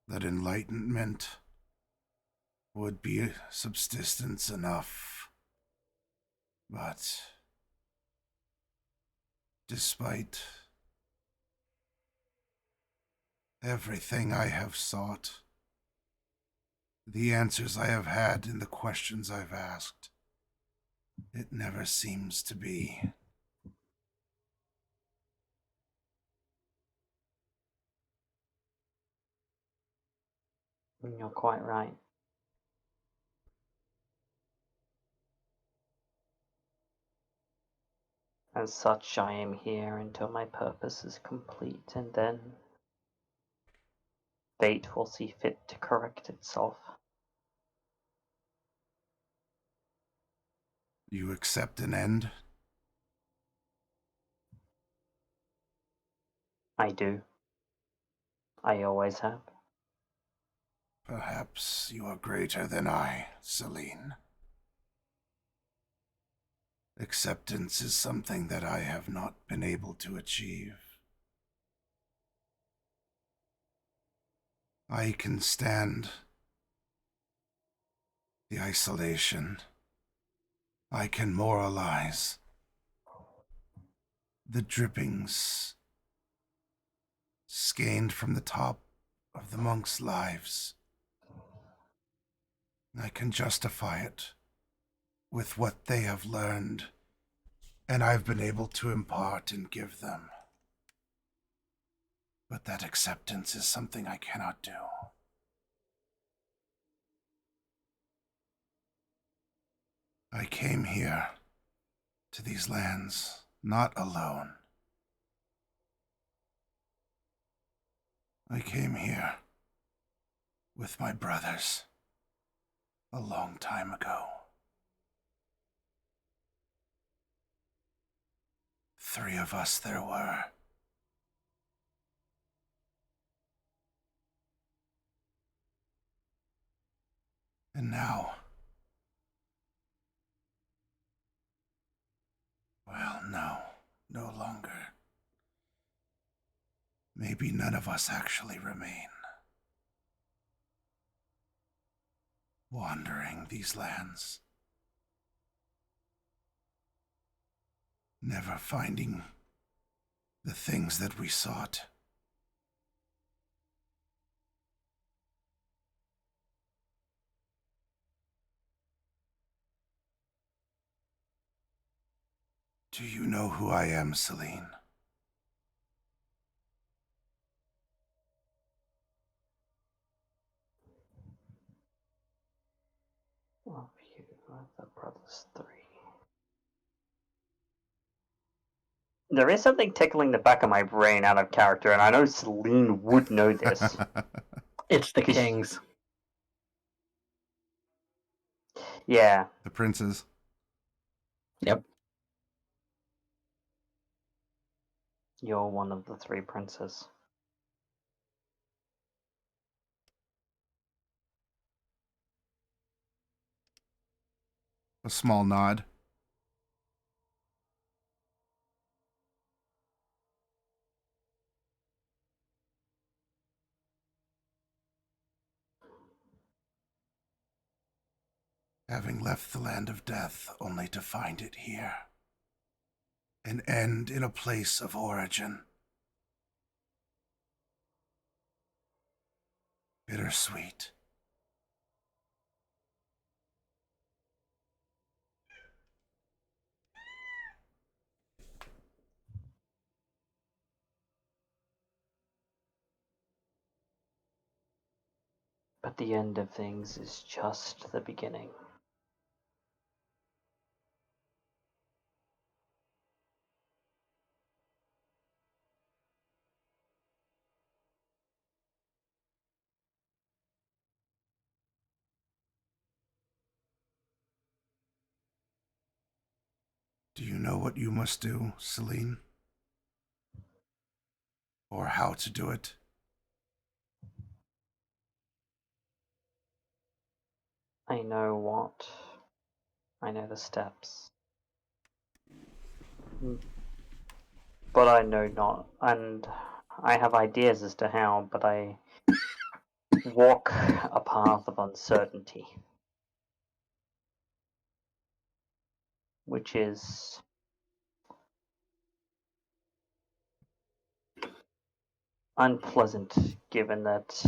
that enlightenment would be subsistence enough. But despite everything I have sought, the answers I have had and the questions I've asked, it never seems to be. You're quite right. As such, I am here until my purpose is complete, and then fate will see fit to correct itself. You accept an end? I do. I always have. Perhaps you are greater than I, Selene. Acceptance is something that I have not been able to achieve. I can stand the isolation. I can moralize the drippings skeined from the top of the monks' lives. I can justify it with what they have learned and I've been able to impart and give them. But that acceptance is something I cannot do. I came here to these lands not alone. I came here with my brothers a long time ago. 3 of us there were. And now, well, no longer. maybe none of us actually remain. Wandering these lands. Never finding the things that we sought. Do you know who I am, Selene? Of you, the brothers three. There is something tickling the back of my brain out of character, and I know Selene would know this. It's the kings. Yeah. The princes. Yep. You're one of the three princes. A small nod. Having left the land of death only to find it here. An end in a place of origin. Bittersweet. But the end of things is just the beginning. Do you know what you must do, Selene? Or how to do it? I know what. I know the steps. But I know not. And I have ideas as to how, but I walk a path of uncertainty. Which is unpleasant given that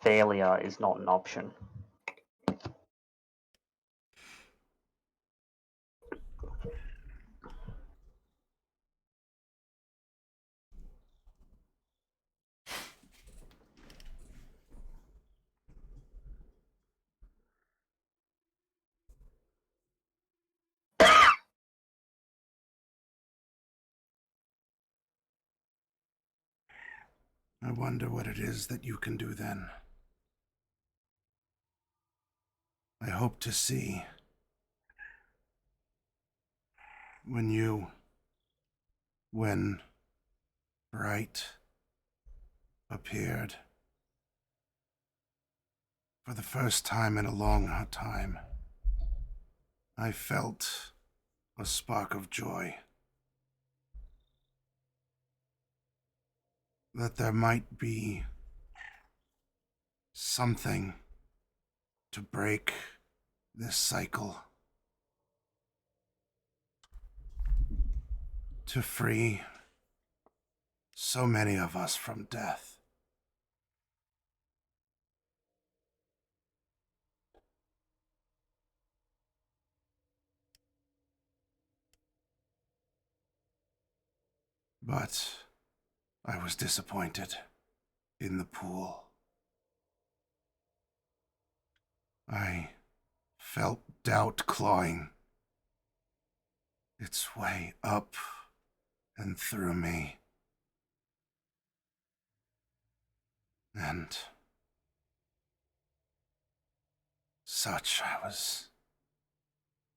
failure is not an option. I wonder what it is that you can do then. I hope to see when Bright appeared for the first time in a long time. I felt a spark of joy that there might be something to break this cycle, to free so many of us from death. But I was disappointed in the pool. I felt doubt clawing its way up and through me. And I was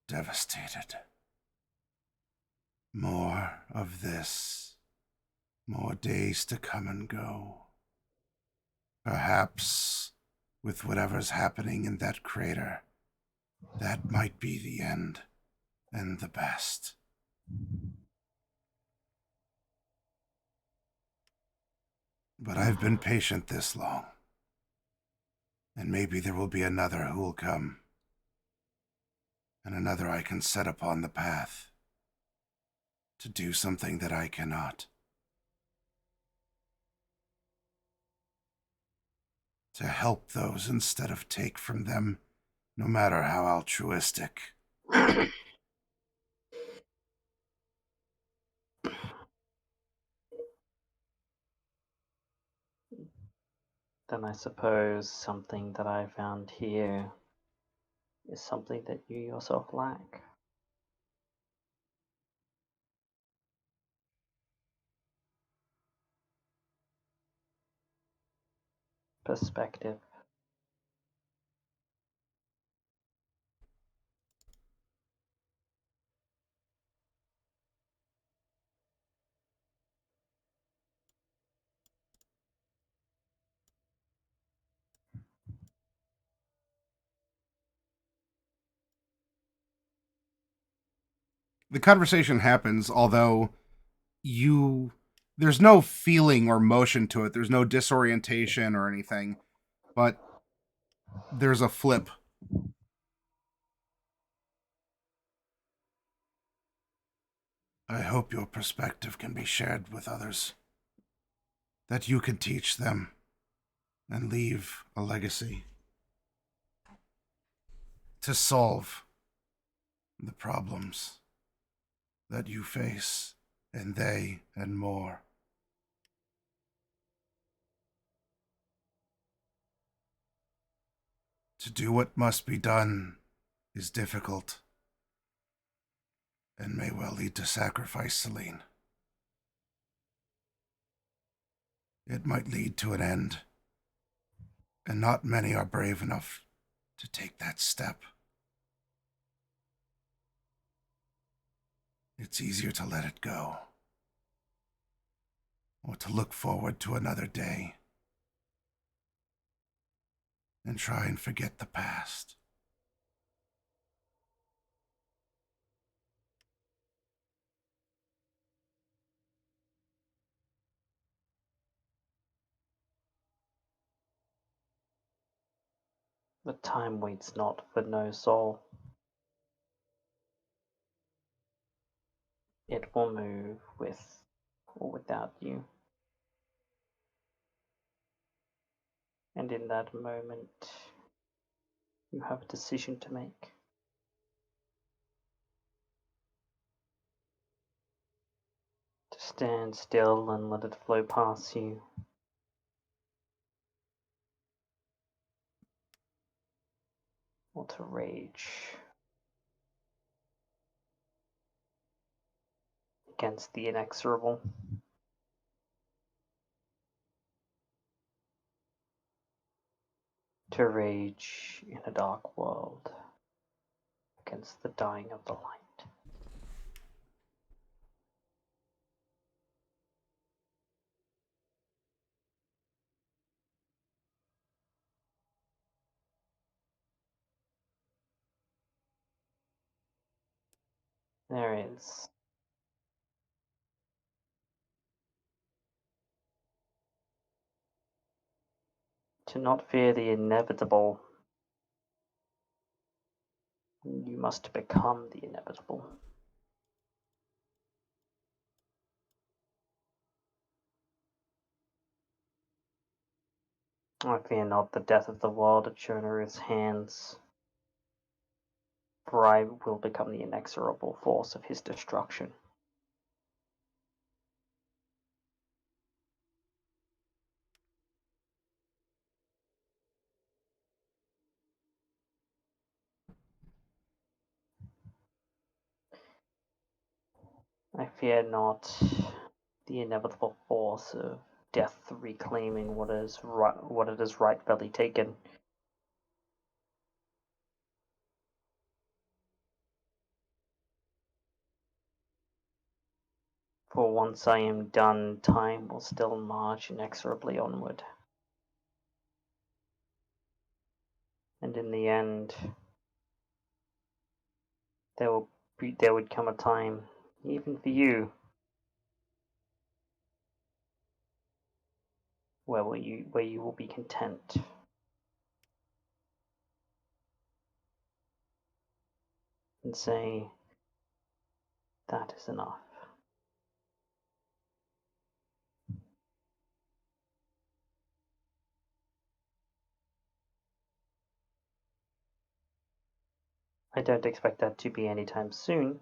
devastated. More of this, more days to come and go. Perhaps, with whatever's happening in that crater, that might be the end and the best. But I've been patient this long. And maybe there will be another who will come. And another I can set upon the path to do something that I cannot. To help those instead of take from them, no matter how altruistic. Then I suppose something that I found here is something that you yourself lack. Perspective. The conversation happens, although there's no feeling or motion to it. There's no disorientation or anything, but there's a flip. I hope your perspective can be shared with others. That you can teach them and leave a legacy to solve the problems that you face, and they and more. To do what must be done is difficult and may well lead to sacrifice, Selene. It might lead to an end, and not many are brave enough to take that step. It's easier to let it go, or to look forward to another day and try and forget the past. But time waits not for no soul. It will move with or without you. And in that moment, you have a decision to make. To stand still and let it flow past you. Or to rage against the inexorable. To rage in a dark world against the dying of the light. There is to not fear the inevitable. You must become the inevitable. I fear not the death of the world at Shonoru's hands, for I will become the inexorable force of his destruction. I fear not the inevitable force of death reclaiming what it has rightfully taken. For once I am done, time will still march inexorably onward. And in the end, there would come a time, even for you, where you will be content. And say, that is enough. I don't expect that to be anytime soon.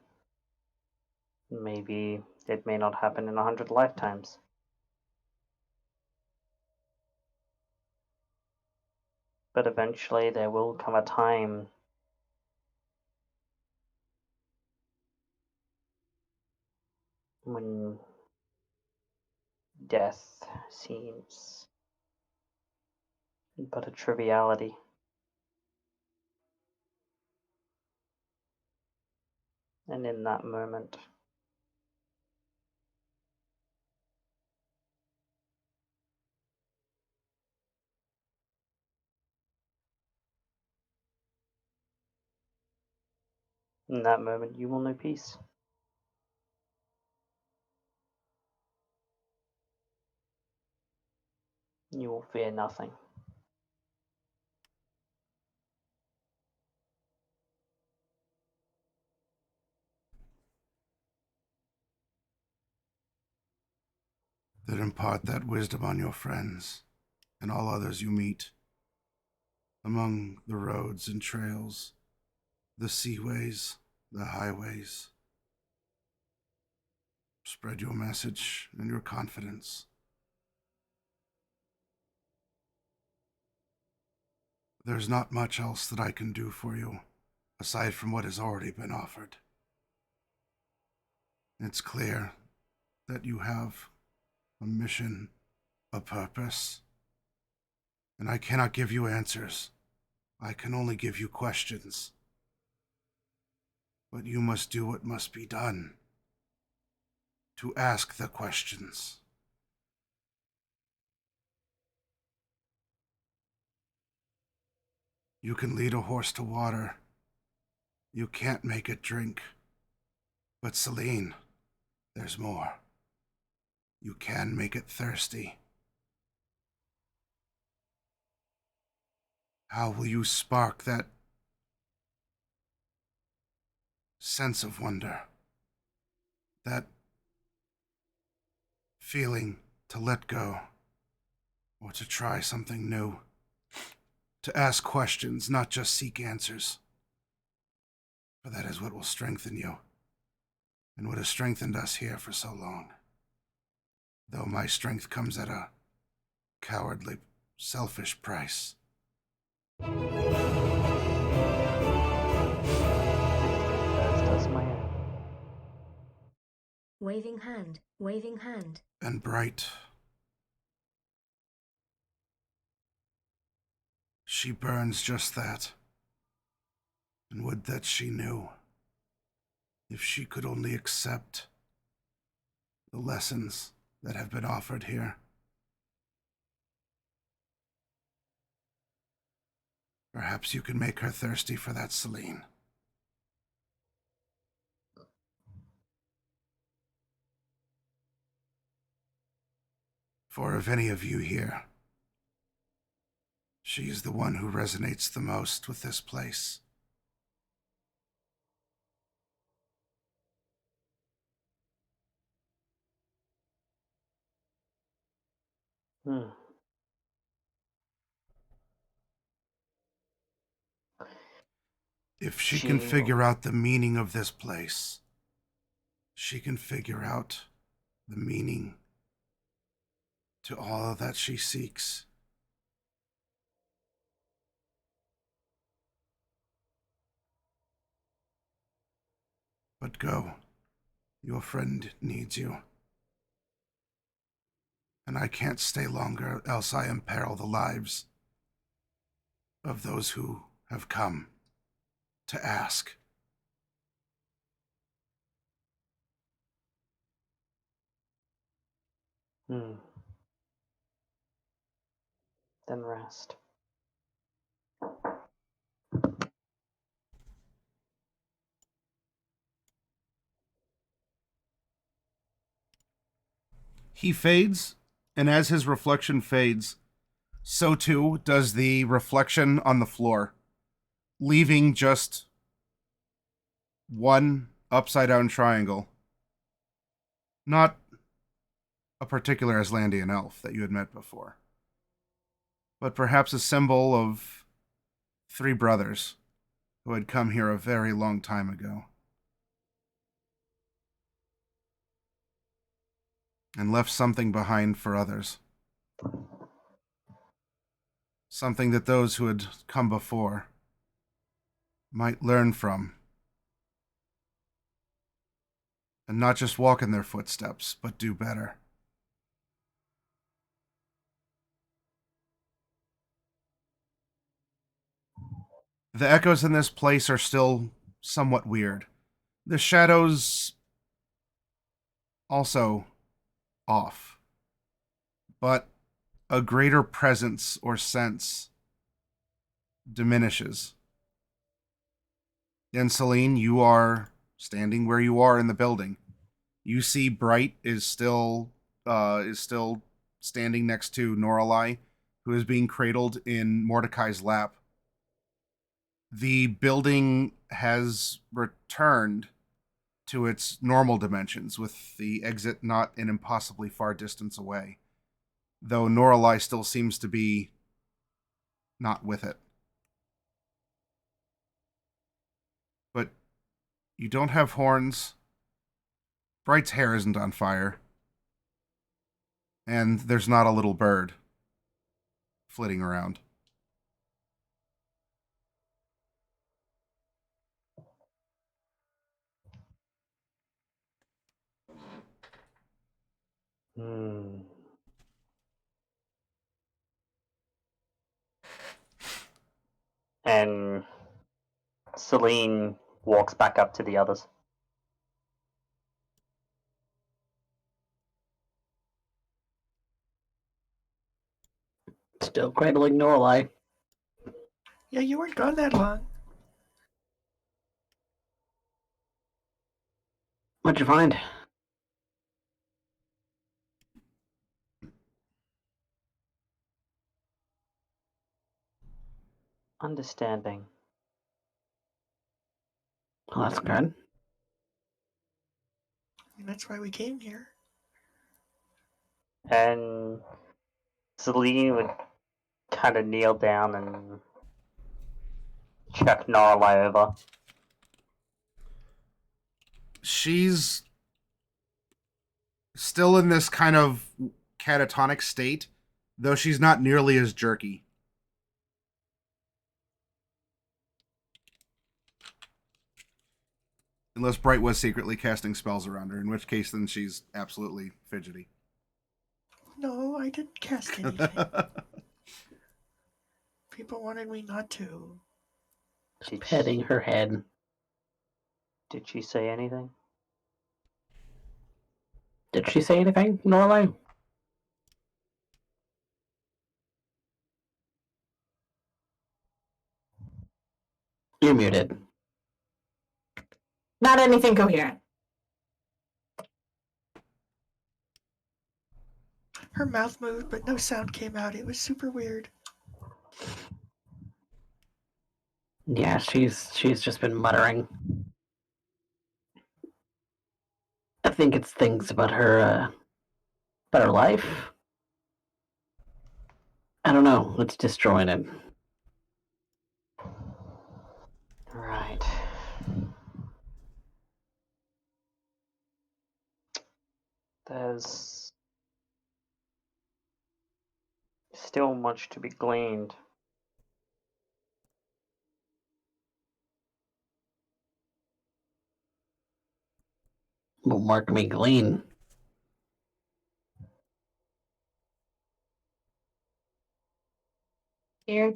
Maybe it may not happen in 100 lifetimes. But eventually there will come a time when death seems but a triviality. And in that moment, you will know peace. You will fear nothing. Then impart that wisdom on your friends and all others you meet among the roads and trails, the seaways, the highways. Spread your message and your confidence. There's not much else that I can do for you, aside from what has already been offered. It's clear that you have a mission, a purpose, and I cannot give you answers. I can only give you questions. But you must do what must be done. To ask the questions. You can lead a horse to water. You can't make it drink. But Selene, there's more. You can make it thirsty. How will you spark that sense of wonder? That feeling to let go, or to try something new. To ask questions, not just seek answers. For that is what will strengthen you, and what has strengthened us here for so long. Though my strength comes at a cowardly, selfish price. As does my own. Waving hand, waving hand. And bright. She burns just that. And would that she knew. If she could only accept the lessons that have been offered here. Perhaps you can make her thirsty for that, Selene. For of any of you here, she is the one who resonates the most with this place. If she can figure out the meaning of this place, she can figure out the meaning to all that she seeks. But go. Your friend needs you. And I can't stay longer, else I imperil the lives of those who have come to ask. Then rest. He fades, And as his reflection fades, so too does the reflection on the floor, leaving just one upside down triangle. Not a particular Aslandian elf that you had met before, but perhaps a symbol of 3 brothers who had come here a very long time ago and left something behind for others. Something that those who had come before might learn from. And not just walk in their footsteps, but do better. The echoes in this place are still somewhat weird. The shadows also off. But a greater presence or sense diminishes. And Selene, you are standing where you are in the building. You see Bright is still standing next to Norallie, who is being cradled in Mordecai's lap. The building has returned to its normal dimensions, with the exit not an impossibly far distance away, though Norallie still seems to be not with it. But you don't have horns. Bright's hair isn't on fire. And there's not a little bird flitting around. Hmm. And Selene walks back up to the others. Still cradling Norallie. Yeah, you weren't gone that long. What'd you find? Understanding. Well, that's good. And that's why we came here. And Selene would kind of kneel down and check Norallie over. She's still in this kind of catatonic state, though she's not nearly as jerky. Unless Bright was secretly casting spells around her, in which case then she's absolutely fidgety. No, I didn't cast anything. People wanted me not to. Did Petting her head. Did she say anything? Did she say anything, Norallie? You're muted. Not anything coherent. Her mouth moved, but no sound came out. It was super weird. Yeah, she's just been muttering. I think it's things about her life. I don't know. It's disjointed. Right. There's still much to be gleaned. Will mark me glean. Here.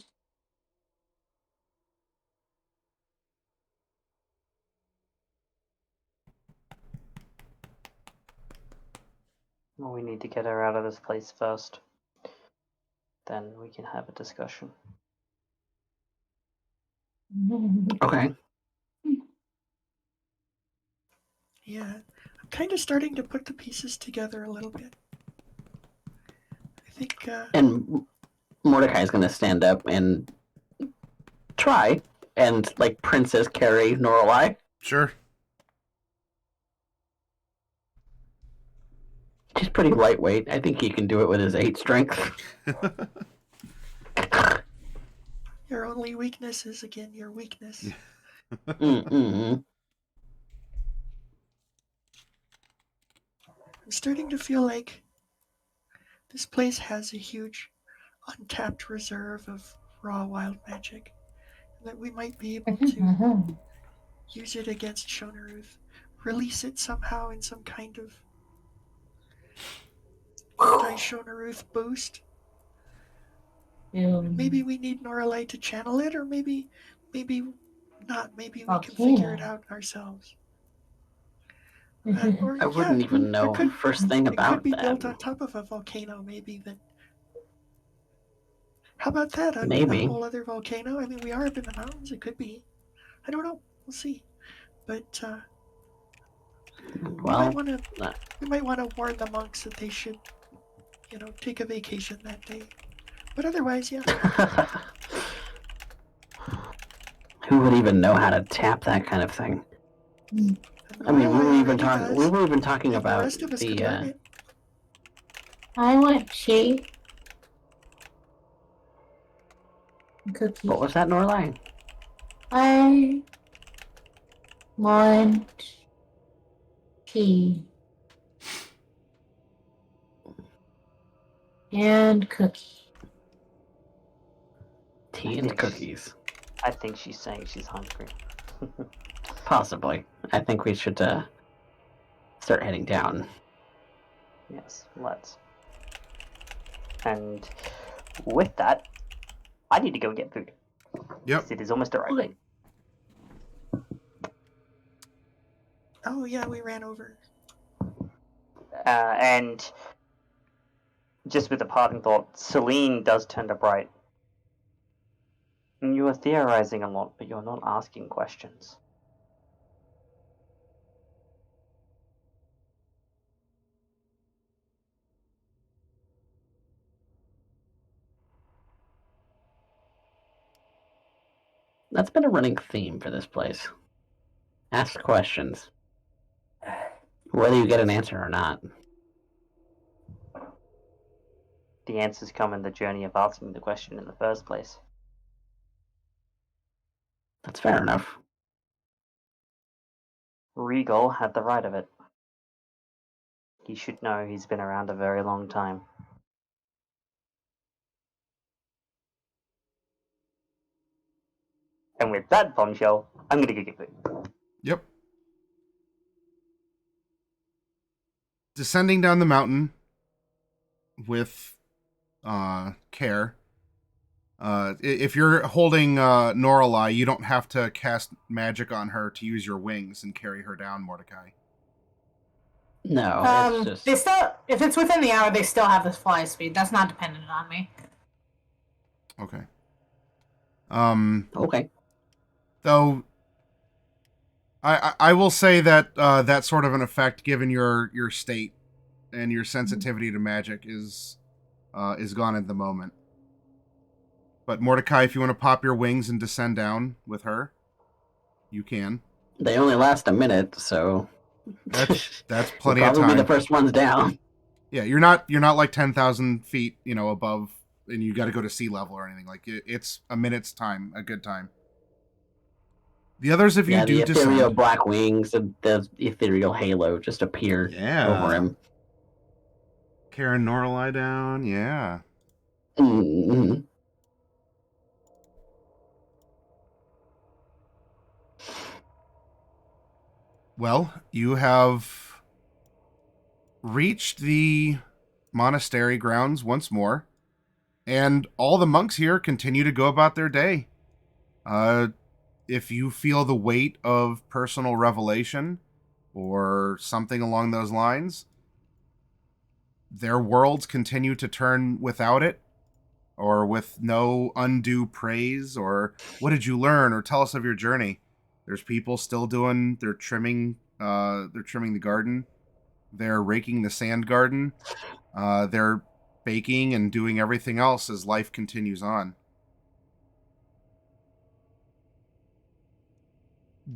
Well, we need to get her out of this place first. Then we can have a discussion. Okay. Yeah, I'm kind of starting to put the pieces together a little bit. think And Mordecai's gonna stand up and try and like princess carry Norallie. Sure. She's pretty lightweight. I think he can do it with his 8 strength. your only weakness is again your weakness. Mm-mm. I'm starting to feel like this place has a huge untapped reserve of raw wild magic, and that we might be able to use it against Shonaruth, release it somehow in some kind of anti-Shonaruth boost. Maybe we need Norallie to channel it, or maybe not. Maybe we can figure it out ourselves. Or I wouldn't even know first thing it could about be that. built on top of a volcano, maybe. That. How about that? A Maybe. whole other volcano? I mean, we are up in the mountains. It could be. I don't know. We'll see. But Well, we might want to warn the monks that they should, take a vacation that day. But otherwise, yeah. who would even know how to tap that kind of thing? I mean, we were even talking The about rest of us could learn it. I want tea. Cookie. What was that, Norallie? I want tea. And cookie. Tea and cookies. I think she's saying she's hungry. Possibly. I think we should start heading down. Yes, let's. And with that, I need to go get food. Yep. It is almost arriving. Oh yeah, we ran over. And just with a parting thought, Selene does turn to Bright. You are theorizing a lot, but you're not asking questions. That's been a running theme for this place. Ask questions. Whether you get an answer or not. The answers come in the journey of asking the question in the first place. That's fair enough. Regal had the right of it. He should know he's been around a very long time. And with that bombshell, I'm gonna go get food. Yep. Descending down the mountain with care. If you're holding Norallie, you don't have to cast magic on her to use your wings and carry her down, Mordecai. No, it's just... They still, if it's within the hour, they still have this fly speed. That's not dependent on me. Okay. Okay. Though I will say that that sort of an effect, given your state and your sensitivity to magic, is gone at the moment. But Mordecai, if you want to pop your wings and descend down with her, you can. They only last a minute, so That's plenty we'll of probably time. be the first ones down. Yeah, you're not like 10,000 feet, above, and you got to go to sea level or anything. Like it's a minute's time, a good time. The others of you do the ethereal descend. black wings and the ethereal halo just appear over him. Karen Norallie down, yeah. Mm-hmm. Well, you have reached the monastery grounds once more, and all the monks here continue to go about their day. If you feel the weight of personal revelation or something along those lines, their worlds continue to turn without it, or with no undue praise, or what did you learn, or tell us of your journey. There's people still they're trimming the garden. They're raking the sand garden. They're baking and doing everything else as life continues on.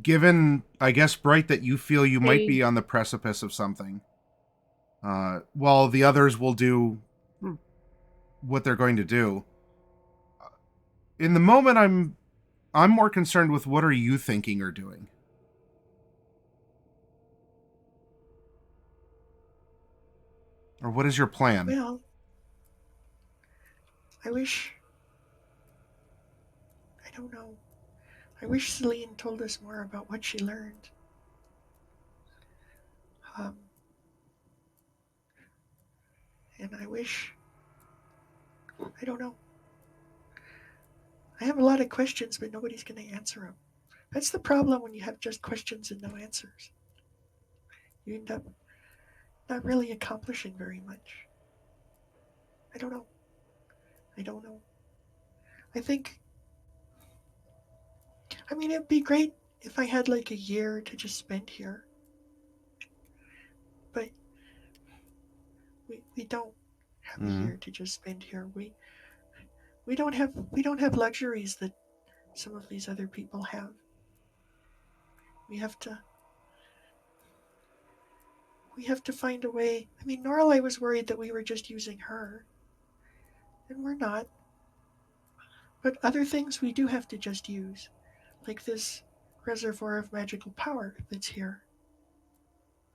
Given, I guess, Bright, that you feel you might be on the precipice of something, while the others will do what they're going to do. In the moment, I'm more concerned with what are you thinking or doing? Or what is your plan? Well, I don't know. I wish Selene told us more about what she learned. Um, and I don't know. I have a lot of questions, but nobody's going to answer them. That's the problem when you have just questions and no answers. You end up not really accomplishing very much. I don't know. I don't know. I think, I mean, it'd be great if I had like a year to just spend here. But we don't have a year to just spend here. We don't have luxuries that some of these other people have. We have to we have to find a way. I mean, Norallie was worried that we were just using her, and we're not. But other things we do have to just use, like this reservoir of magical power that's here.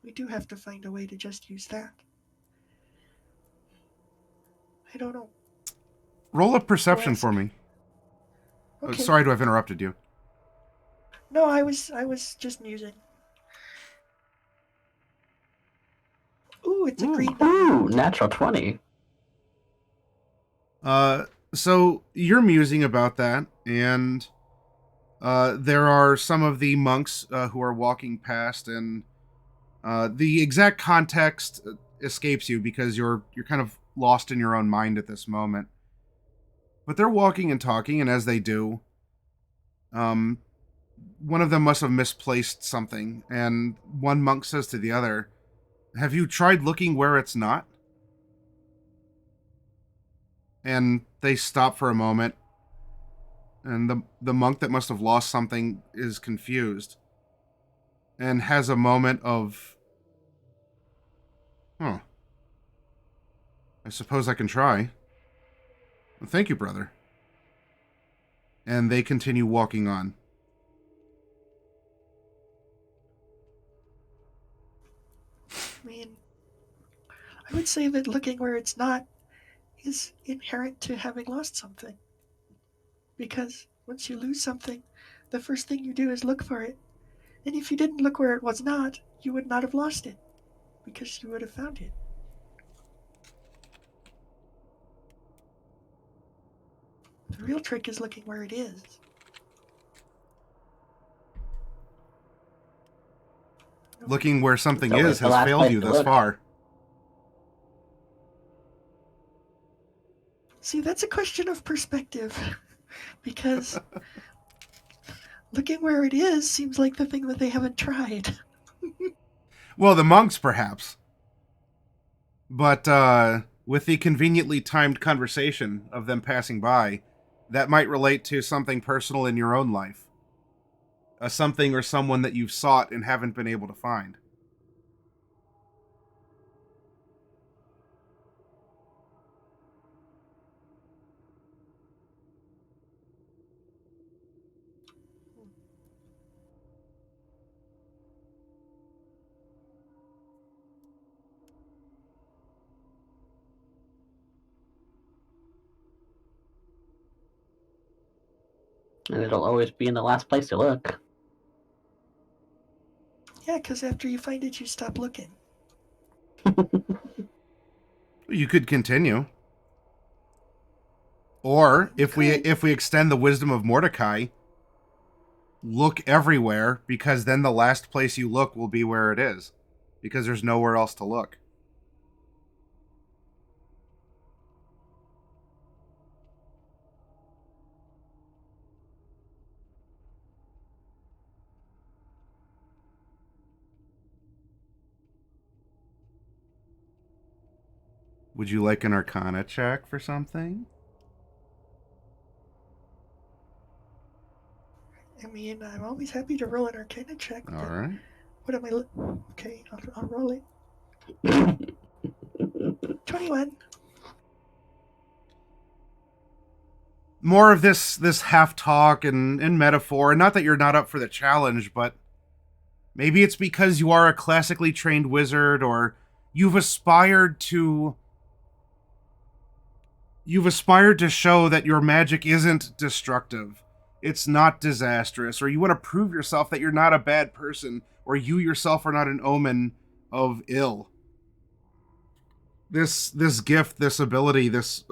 We do have to find a way to just use that. I don't know. Roll up I'll perception ask. for me. Oh, Okay. sorry to have interrupted you. No, I was just musing. Ooh, it's a green number. Ooh, natural 20. So you're musing about that, and there are some of the monks who are walking past, and the exact context escapes you because you're kind of lost in your own mind at this moment. But they're walking and talking, and as they do, um, one of them must have misplaced something, and one monk says to the other, "Have you tried looking where it's not?" And they stop for a moment, and the monk that must have lost something is confused and has a moment of, "Huh, I suppose I can try. Well, thank you, brother." And they continue walking on. I mean, I would say that looking where it's not is inherent to having lost something. Because once you lose something, the first thing you do is look for it. And if you didn't look where it was not, you would not have lost it, because you would have found it. The real trick is looking where it is. Looking where something It's always is the has last failed place you to thus look. far. See, that's a question of perspective. Because looking where it is seems like the thing that they haven't tried. Well, the monks, perhaps. But with the conveniently timed conversation of them passing by, that might relate to something personal in your own life. A something or someone that you've sought and haven't been able to find. And it'll always be in the last place to look. Yeah, because after you find it, you stop looking. You could continue. Or Okay. if we extend the wisdom of Mordecai, look everywhere, because then the last place you look will be where it is. Because there's nowhere else to look. Would you like an Arcana check for something? I mean, I'm always happy to roll an Arcana check. All But right. what am I? Okay, I'll roll it. 21. More of this half talk and metaphor, and not that you're not up for the challenge, but maybe it's because you are a classically trained wizard, or you've aspired to show that your magic isn't destructive. It's not disastrous, or you want to prove yourself that you're not a bad person, or you yourself are not an omen of ill. This gift, this ability, this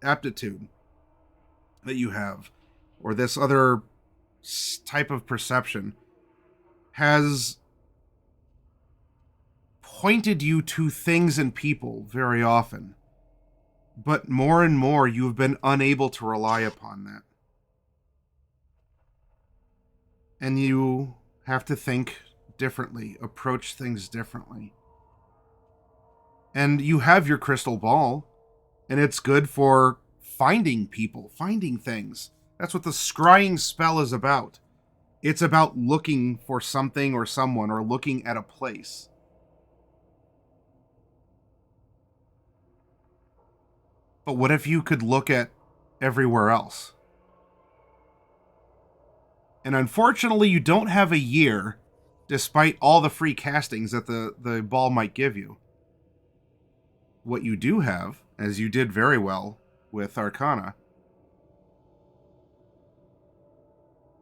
aptitude that you have, or this other type of perception, has pointed you to things and people very often. But more and more, you've been unable to rely upon that. And you have to think differently, approach things differently. And you have your crystal ball, and it's good for finding people, finding things. That's what the scrying spell is about. It's about looking for something or someone, or looking at a place. But what if you could look at everywhere else? And unfortunately, you don't have a year, despite all the free castings that the ball might give you. What you do have, as you did very well with Arcana,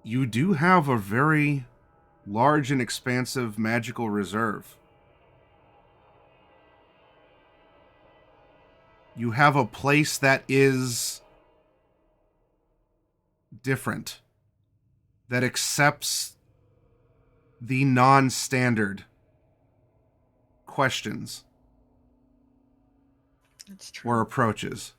you do have a very large and expansive magical reserve. You have a place that is different, that accepts the non-standard questions That's true. or approaches.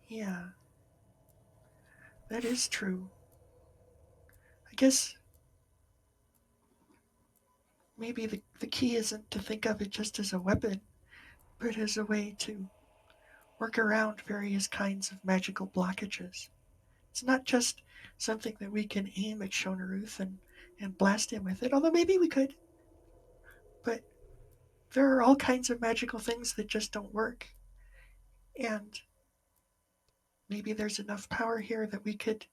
Yeah. That is true. I guess maybe the key isn't to think of it just as a weapon, but as a way to work around various kinds of magical blockages. It's not just something that we can aim at Shonaruth and blast him with it, although maybe we could. But there are all kinds of magical things that just don't work. And maybe there's enough power here that we could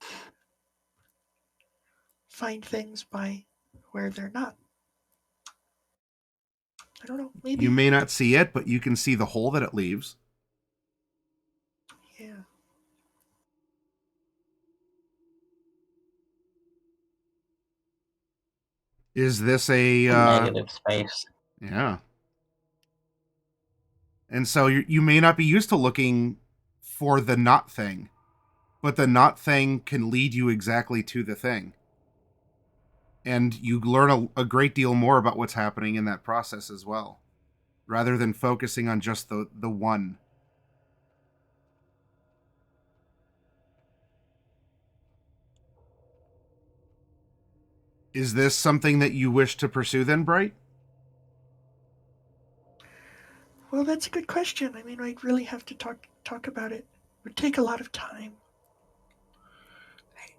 find things by where they're not. I don't know, maybe. You may not see it, but you can see the hole that it leaves. Yeah. Is this a negative space. yeah? And so you may not be used to looking for the not thing, but the not thing can lead you exactly to the thing. And you learn a great deal more about what's happening in that process as well, rather than focusing on just the one. Is this something that you wish to pursue then, Bright? Well, that's a good question. I mean, I'd really have to talk about it. It would take a lot of time.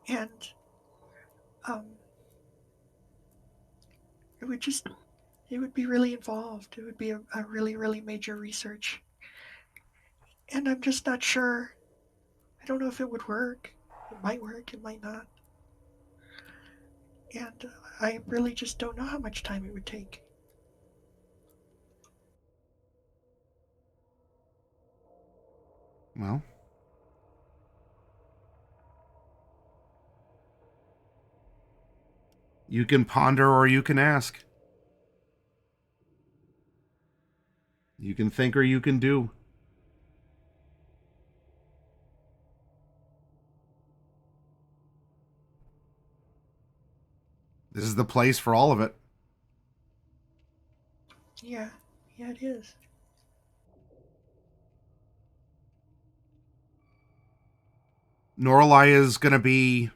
And um, it would be really involved. It would be a really, really major research. And I'm just not sure. I don't know if it would work. It might work, it might not. And I really just don't know how much time it would take. Well, you can ponder or you can ask. You can think or you can do. This is the place for all of it. Yeah, it is. Norallie is going to be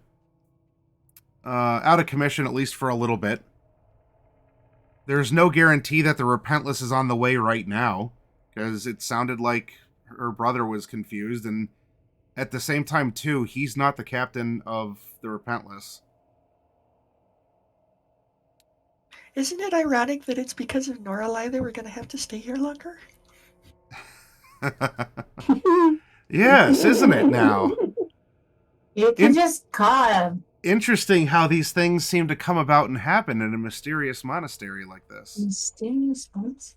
out of commission, at least for a little bit. There's no guarantee that the Repentless is on the way right now, because it sounded like her brother was confused, and at the same time, too, he's not the captain of the Repentless. Isn't it ironic that it's because of Norallie that we're going to have to stay here longer? Yes, isn't it now? You could just call him. Interesting how these things seem to come about and happen in a mysterious monastery like this. Mysterious ones.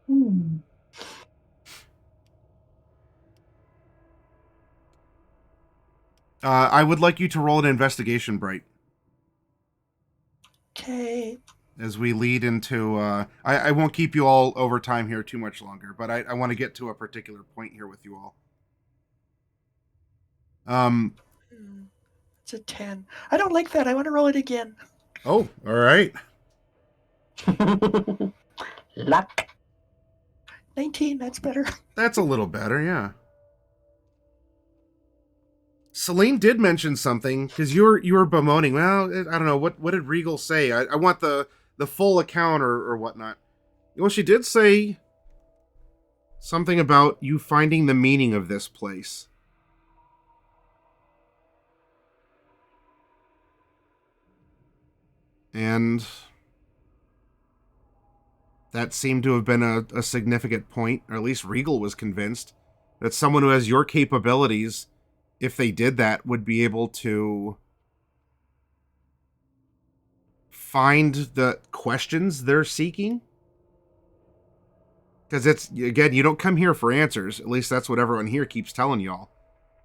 Hmm. I would like you to roll an investigation, Bright, Okay. as we lead into... I won't keep you all over time here too much longer, but I want to get to a particular point here with you all. It's a 10. I don't like that. I want to roll it again. Oh, all right. Luck. 19, that's better. That's a little better, yeah. Selene did mention something, because you were bemoaning. Well, I don't know, what did Regal say? I want the full account or whatnot. Well, she did say something about you finding the meaning of this place. And that seemed to have been a significant point, or at least Regal was convinced that someone who has your capabilities, if they did that, would be able to find the questions they're seeking. Because it's, again, you don't come here for answers. At least that's what everyone here keeps telling y'all.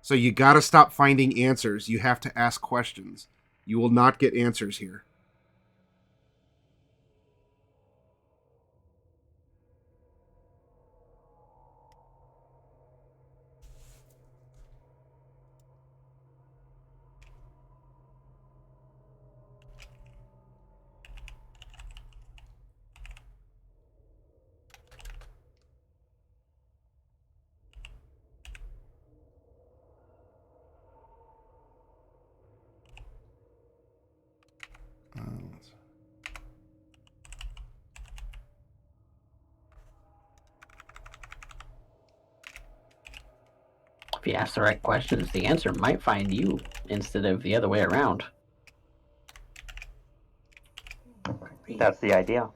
So you gotta stop finding answers. You have to ask questions. You will not get answers here. If you ask the right questions, the answer might find you instead of the other way around. That's the idea.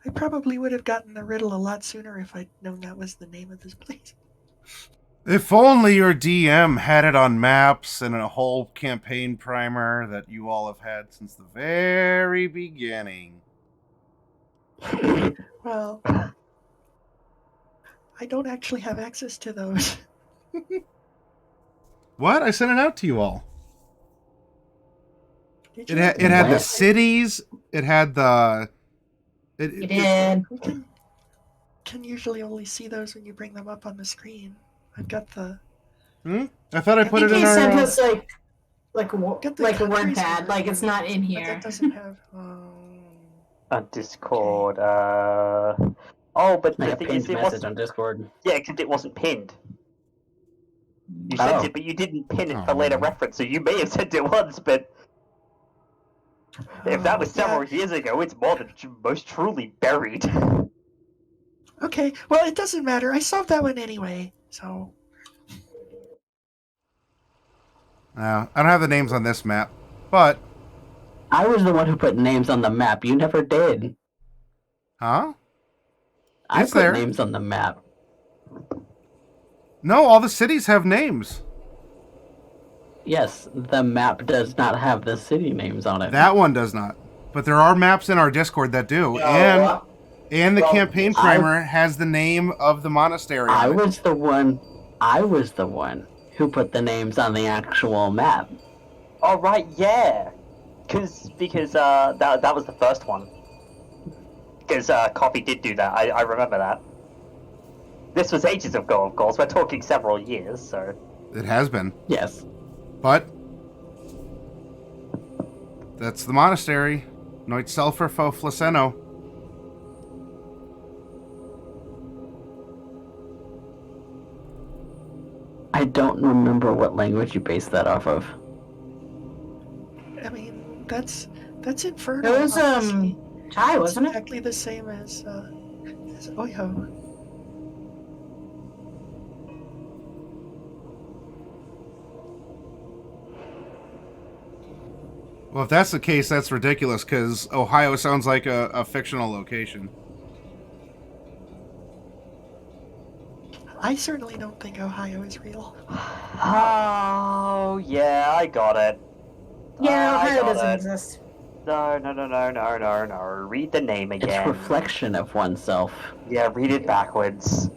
I probably would have gotten the riddle a lot sooner if I'd known that was the name of this place. If only your DM had it on maps and a whole campaign primer that you all have had since the very beginning. Well, I don't actually have access to those. What? I sent it out to you all. Did It you? had the What? cities. It had the... You did. We can usually only see those when you bring them up on the screen. I've got the... I thought I I put think it in he our... sent us like Get the a word countries pad. and Like it's not in But here. that doesn't have... On Discord. Oh, but Like the a thing pinned is, it message wasn't. on Discord. Yeah, except it wasn't pinned. You sent Oh. it, but you didn't pin it Oh, for later man. reference. So you may have sent it once, but if that was several Yeah. years ago, it's more than most truly buried. Okay, well, it doesn't matter. I solved that one anyway, so... I don't have the names on this map, but... I was the one who put names on the map. You never did. Huh? I It's put there. names on the map. No, all the cities have names. Yes, the map does not have the city names on it. That one does not. But there are maps in our Discord that do. And the well, campaign primer has the name of the monastery I on it. was the one who put the names on the actual map. Oh right, yeah. Because that was the first one. Because Coffee did do that. I remember that. This was ages ago, of course. We're talking several years, so. It has been. Yes. But That's the monastery. Noit Selfer Fo Flaseno. I don't remember what language you based that off of. I mean, that's infernal. It was obviously. Thai, It's wasn't it? exactly the same as Oyo. Well, if that's the case, that's ridiculous, because Ohio sounds like a fictional location. I certainly don't think Ohio is real. Oh, yeah, I got it. Yeah, I Ohio got doesn't it. exist. No. Read the name It's again. reflection of oneself. Yeah, read it backwards.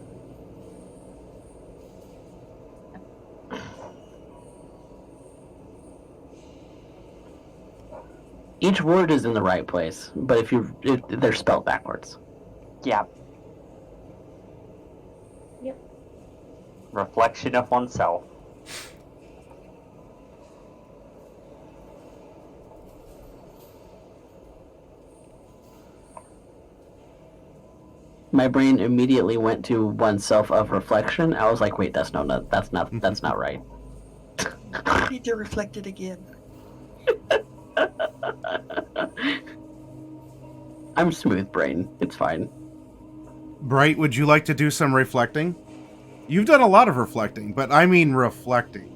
Each word is in the right place, but if they're spelled backwards. Yeah. Yep. Reflection of oneself. My brain immediately went to oneself of reflection. I was like, wait, that's not right. I need to reflect it again. I'm smooth brain. It's fine. Bright, would you like to do some reflecting? You've done a lot of reflecting, but I mean reflecting.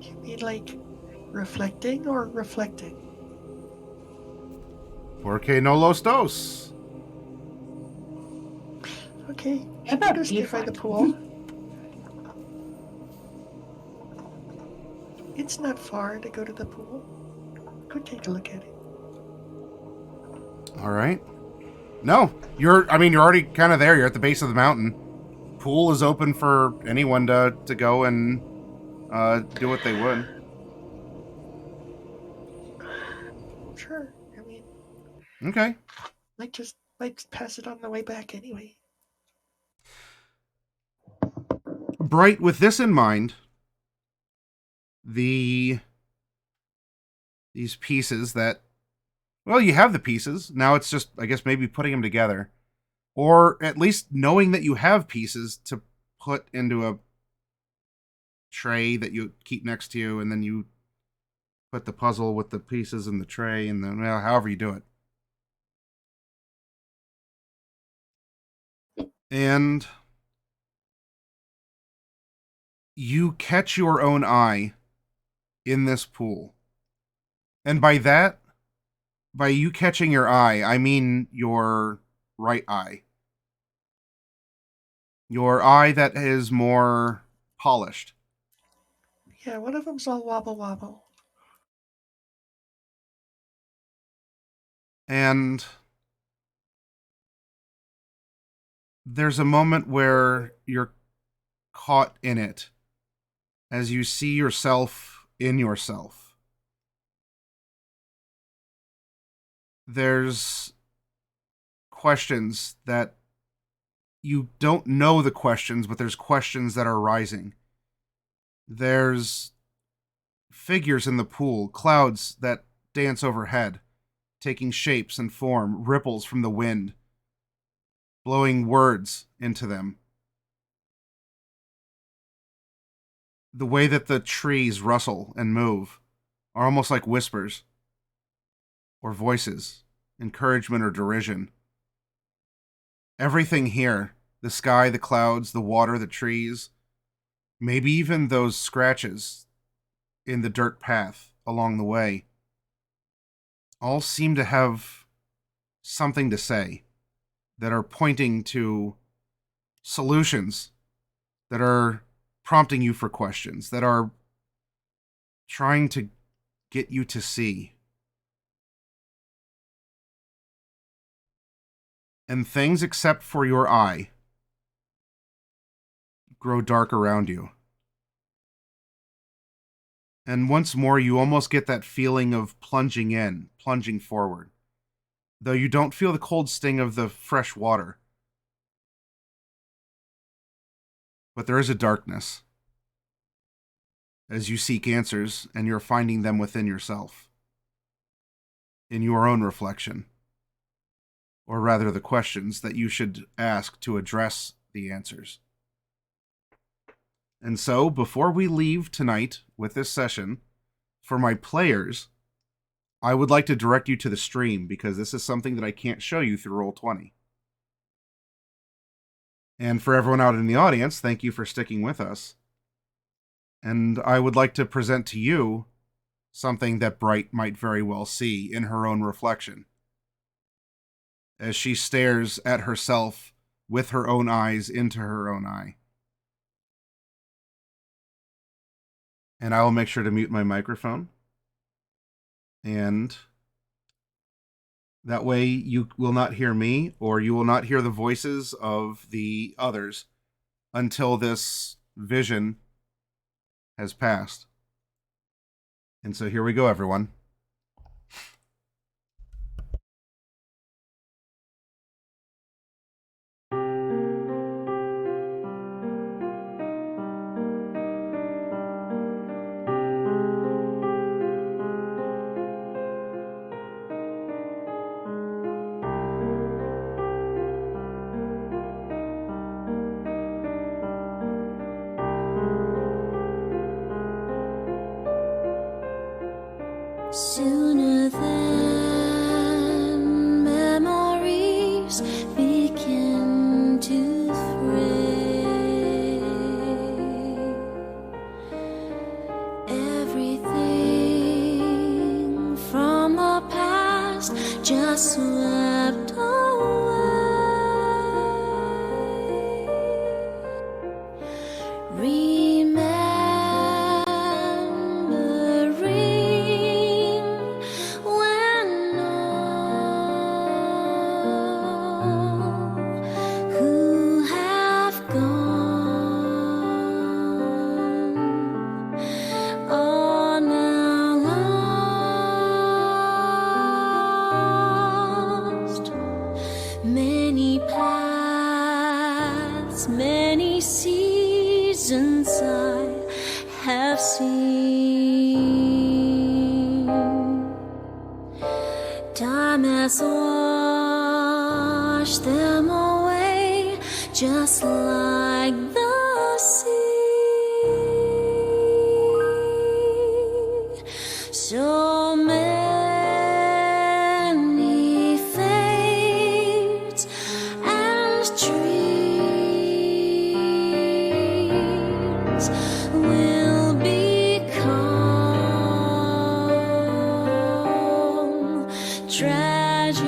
You mean like reflecting or reflecting? Porque no los dos. Okay, How about go stay by the deflect? pool. It's not far to go to the pool. Go take a look at it. All right. No, you're already kind of there. You're at the base of the mountain. Pool is open for anyone to go and do what they would. Sure. I mean, Okay. might pass it on the way back anyway. Bright, with this in mind, these pieces that, well, you have the pieces. Now it's just, I guess, maybe putting them together. Or at least knowing that you have pieces to put into a tray that you keep next to you, and then you put the puzzle with the pieces in the tray, and then, well, however you do it. And you catch your own eye in this pool. And by you catching your eye, I mean your right eye. Your eye that is more polished. Yeah, one of them's all wobble wobble. And there's a moment where you're caught in it as you see yourself in yourself. There's questions that you don't know the questions, but there's questions that are rising. There's figures in the pool, clouds that dance overhead, taking shapes and form, ripples from the wind, blowing words into them. The way that the trees rustle and move are almost like whispers or voices, encouragement or derision. Everything here, the sky, the clouds, the water, the trees, maybe even those scratches in the dirt path along the way, all seem to have something to say that are pointing to solutions, that are prompting you for questions, that are trying to get you to see. And things except for your eye grow dark around you. And once more, you almost get that feeling of plunging in, plunging forward. Though you don't feel the cold sting of the fresh water. But there is a darkness. as you seek answers, and you're finding them within yourself, in your own reflection, or rather the questions that you should ask to address the answers. And so, before we leave tonight with this session, for my players, I would like to direct you to the stream, because this is something that I can't show you through Roll20. And for everyone out in the audience, thank you for sticking with us. And I would like to present to you something that Bright might very well see in her own reflection, as she stares at herself with her own eyes into her own eye. And I will make sure to mute my microphone. And that way you will not hear me, or you will not hear the voices of the others until this vision has passed. And so here we go, everyone. Sooner than memories begin to fray, everything from the past just swept away. Many paths, many seasons I have seen. Time has washed them away, just like the sea. So many fates and dreams will become tragedies.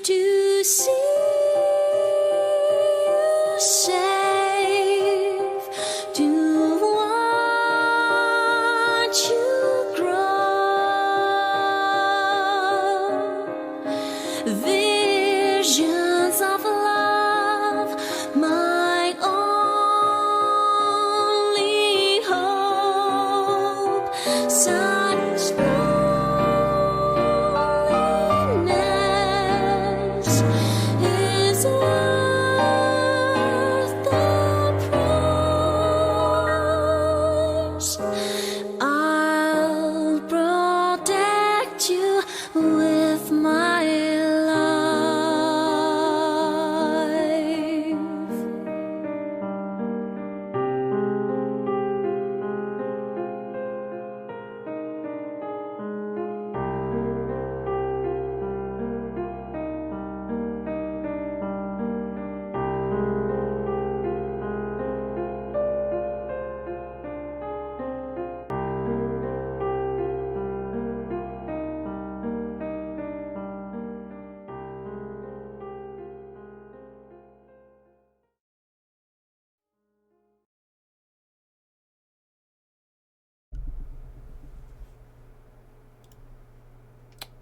To see you safe, to watch you grow, visions of love, my only hope. Such loneliness is worth the price. I'll protect you with my life.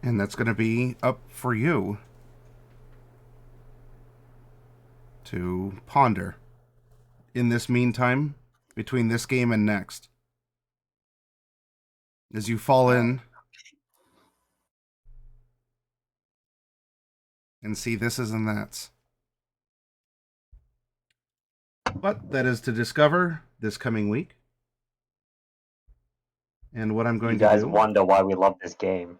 And that's going to be up for you to ponder in this meantime, between this game and next. As you fall in and see this is and that's. But that is to discover this coming week. And what I'm going You guys to do... wonder why we love this game.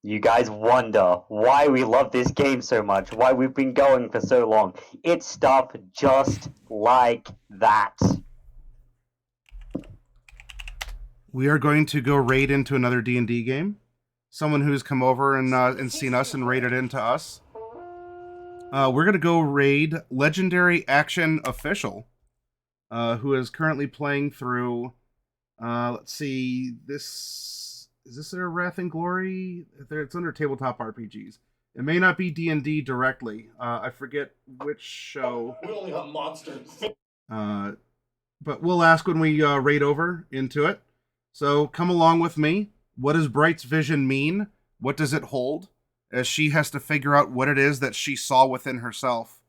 You guys wonder why we love this game so much, why we've been going for so long. It's stuff just like that. We are going to go raid into another D&D game. Someone who's come over and seen us and raided into us. We're going to go raid Legendary Action Official, who is currently playing through... let's see, is this their Wrath and Glory? It's under Tabletop RPGs. It may not be D&D directly. I forget which show. We only hunt monsters. But we'll ask when we raid over into it. So come along with me. What does Bright's vision mean? What does it hold? As she has to figure out what it is that she saw within herself.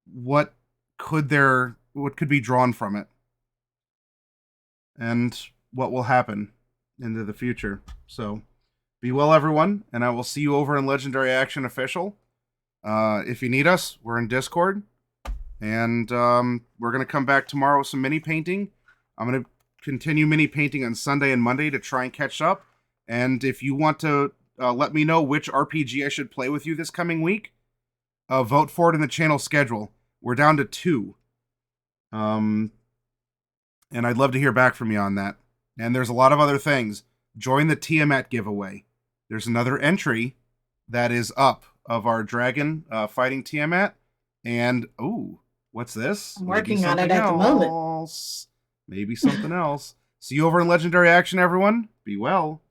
What could be drawn from it? And what will happen into the future. So be well, everyone, and I will see you over in Legendary Action Official. If you need us, we're in Discord. And we're going to come back tomorrow with some mini painting. I'm going to continue mini painting on Sunday and Monday to try and catch up. And if you want to let me know which RPG I should play with you this coming week, vote for it in the channel schedule. We're down to 2. And I'd love to hear back from you on that. And there's a lot of other things. Join the Tiamat giveaway. There's another entry that is up of our dragon fighting Tiamat. And, ooh, what's this? I'm working on it at the moment. Maybe something else. See you over in Legendary Action, everyone. Be well.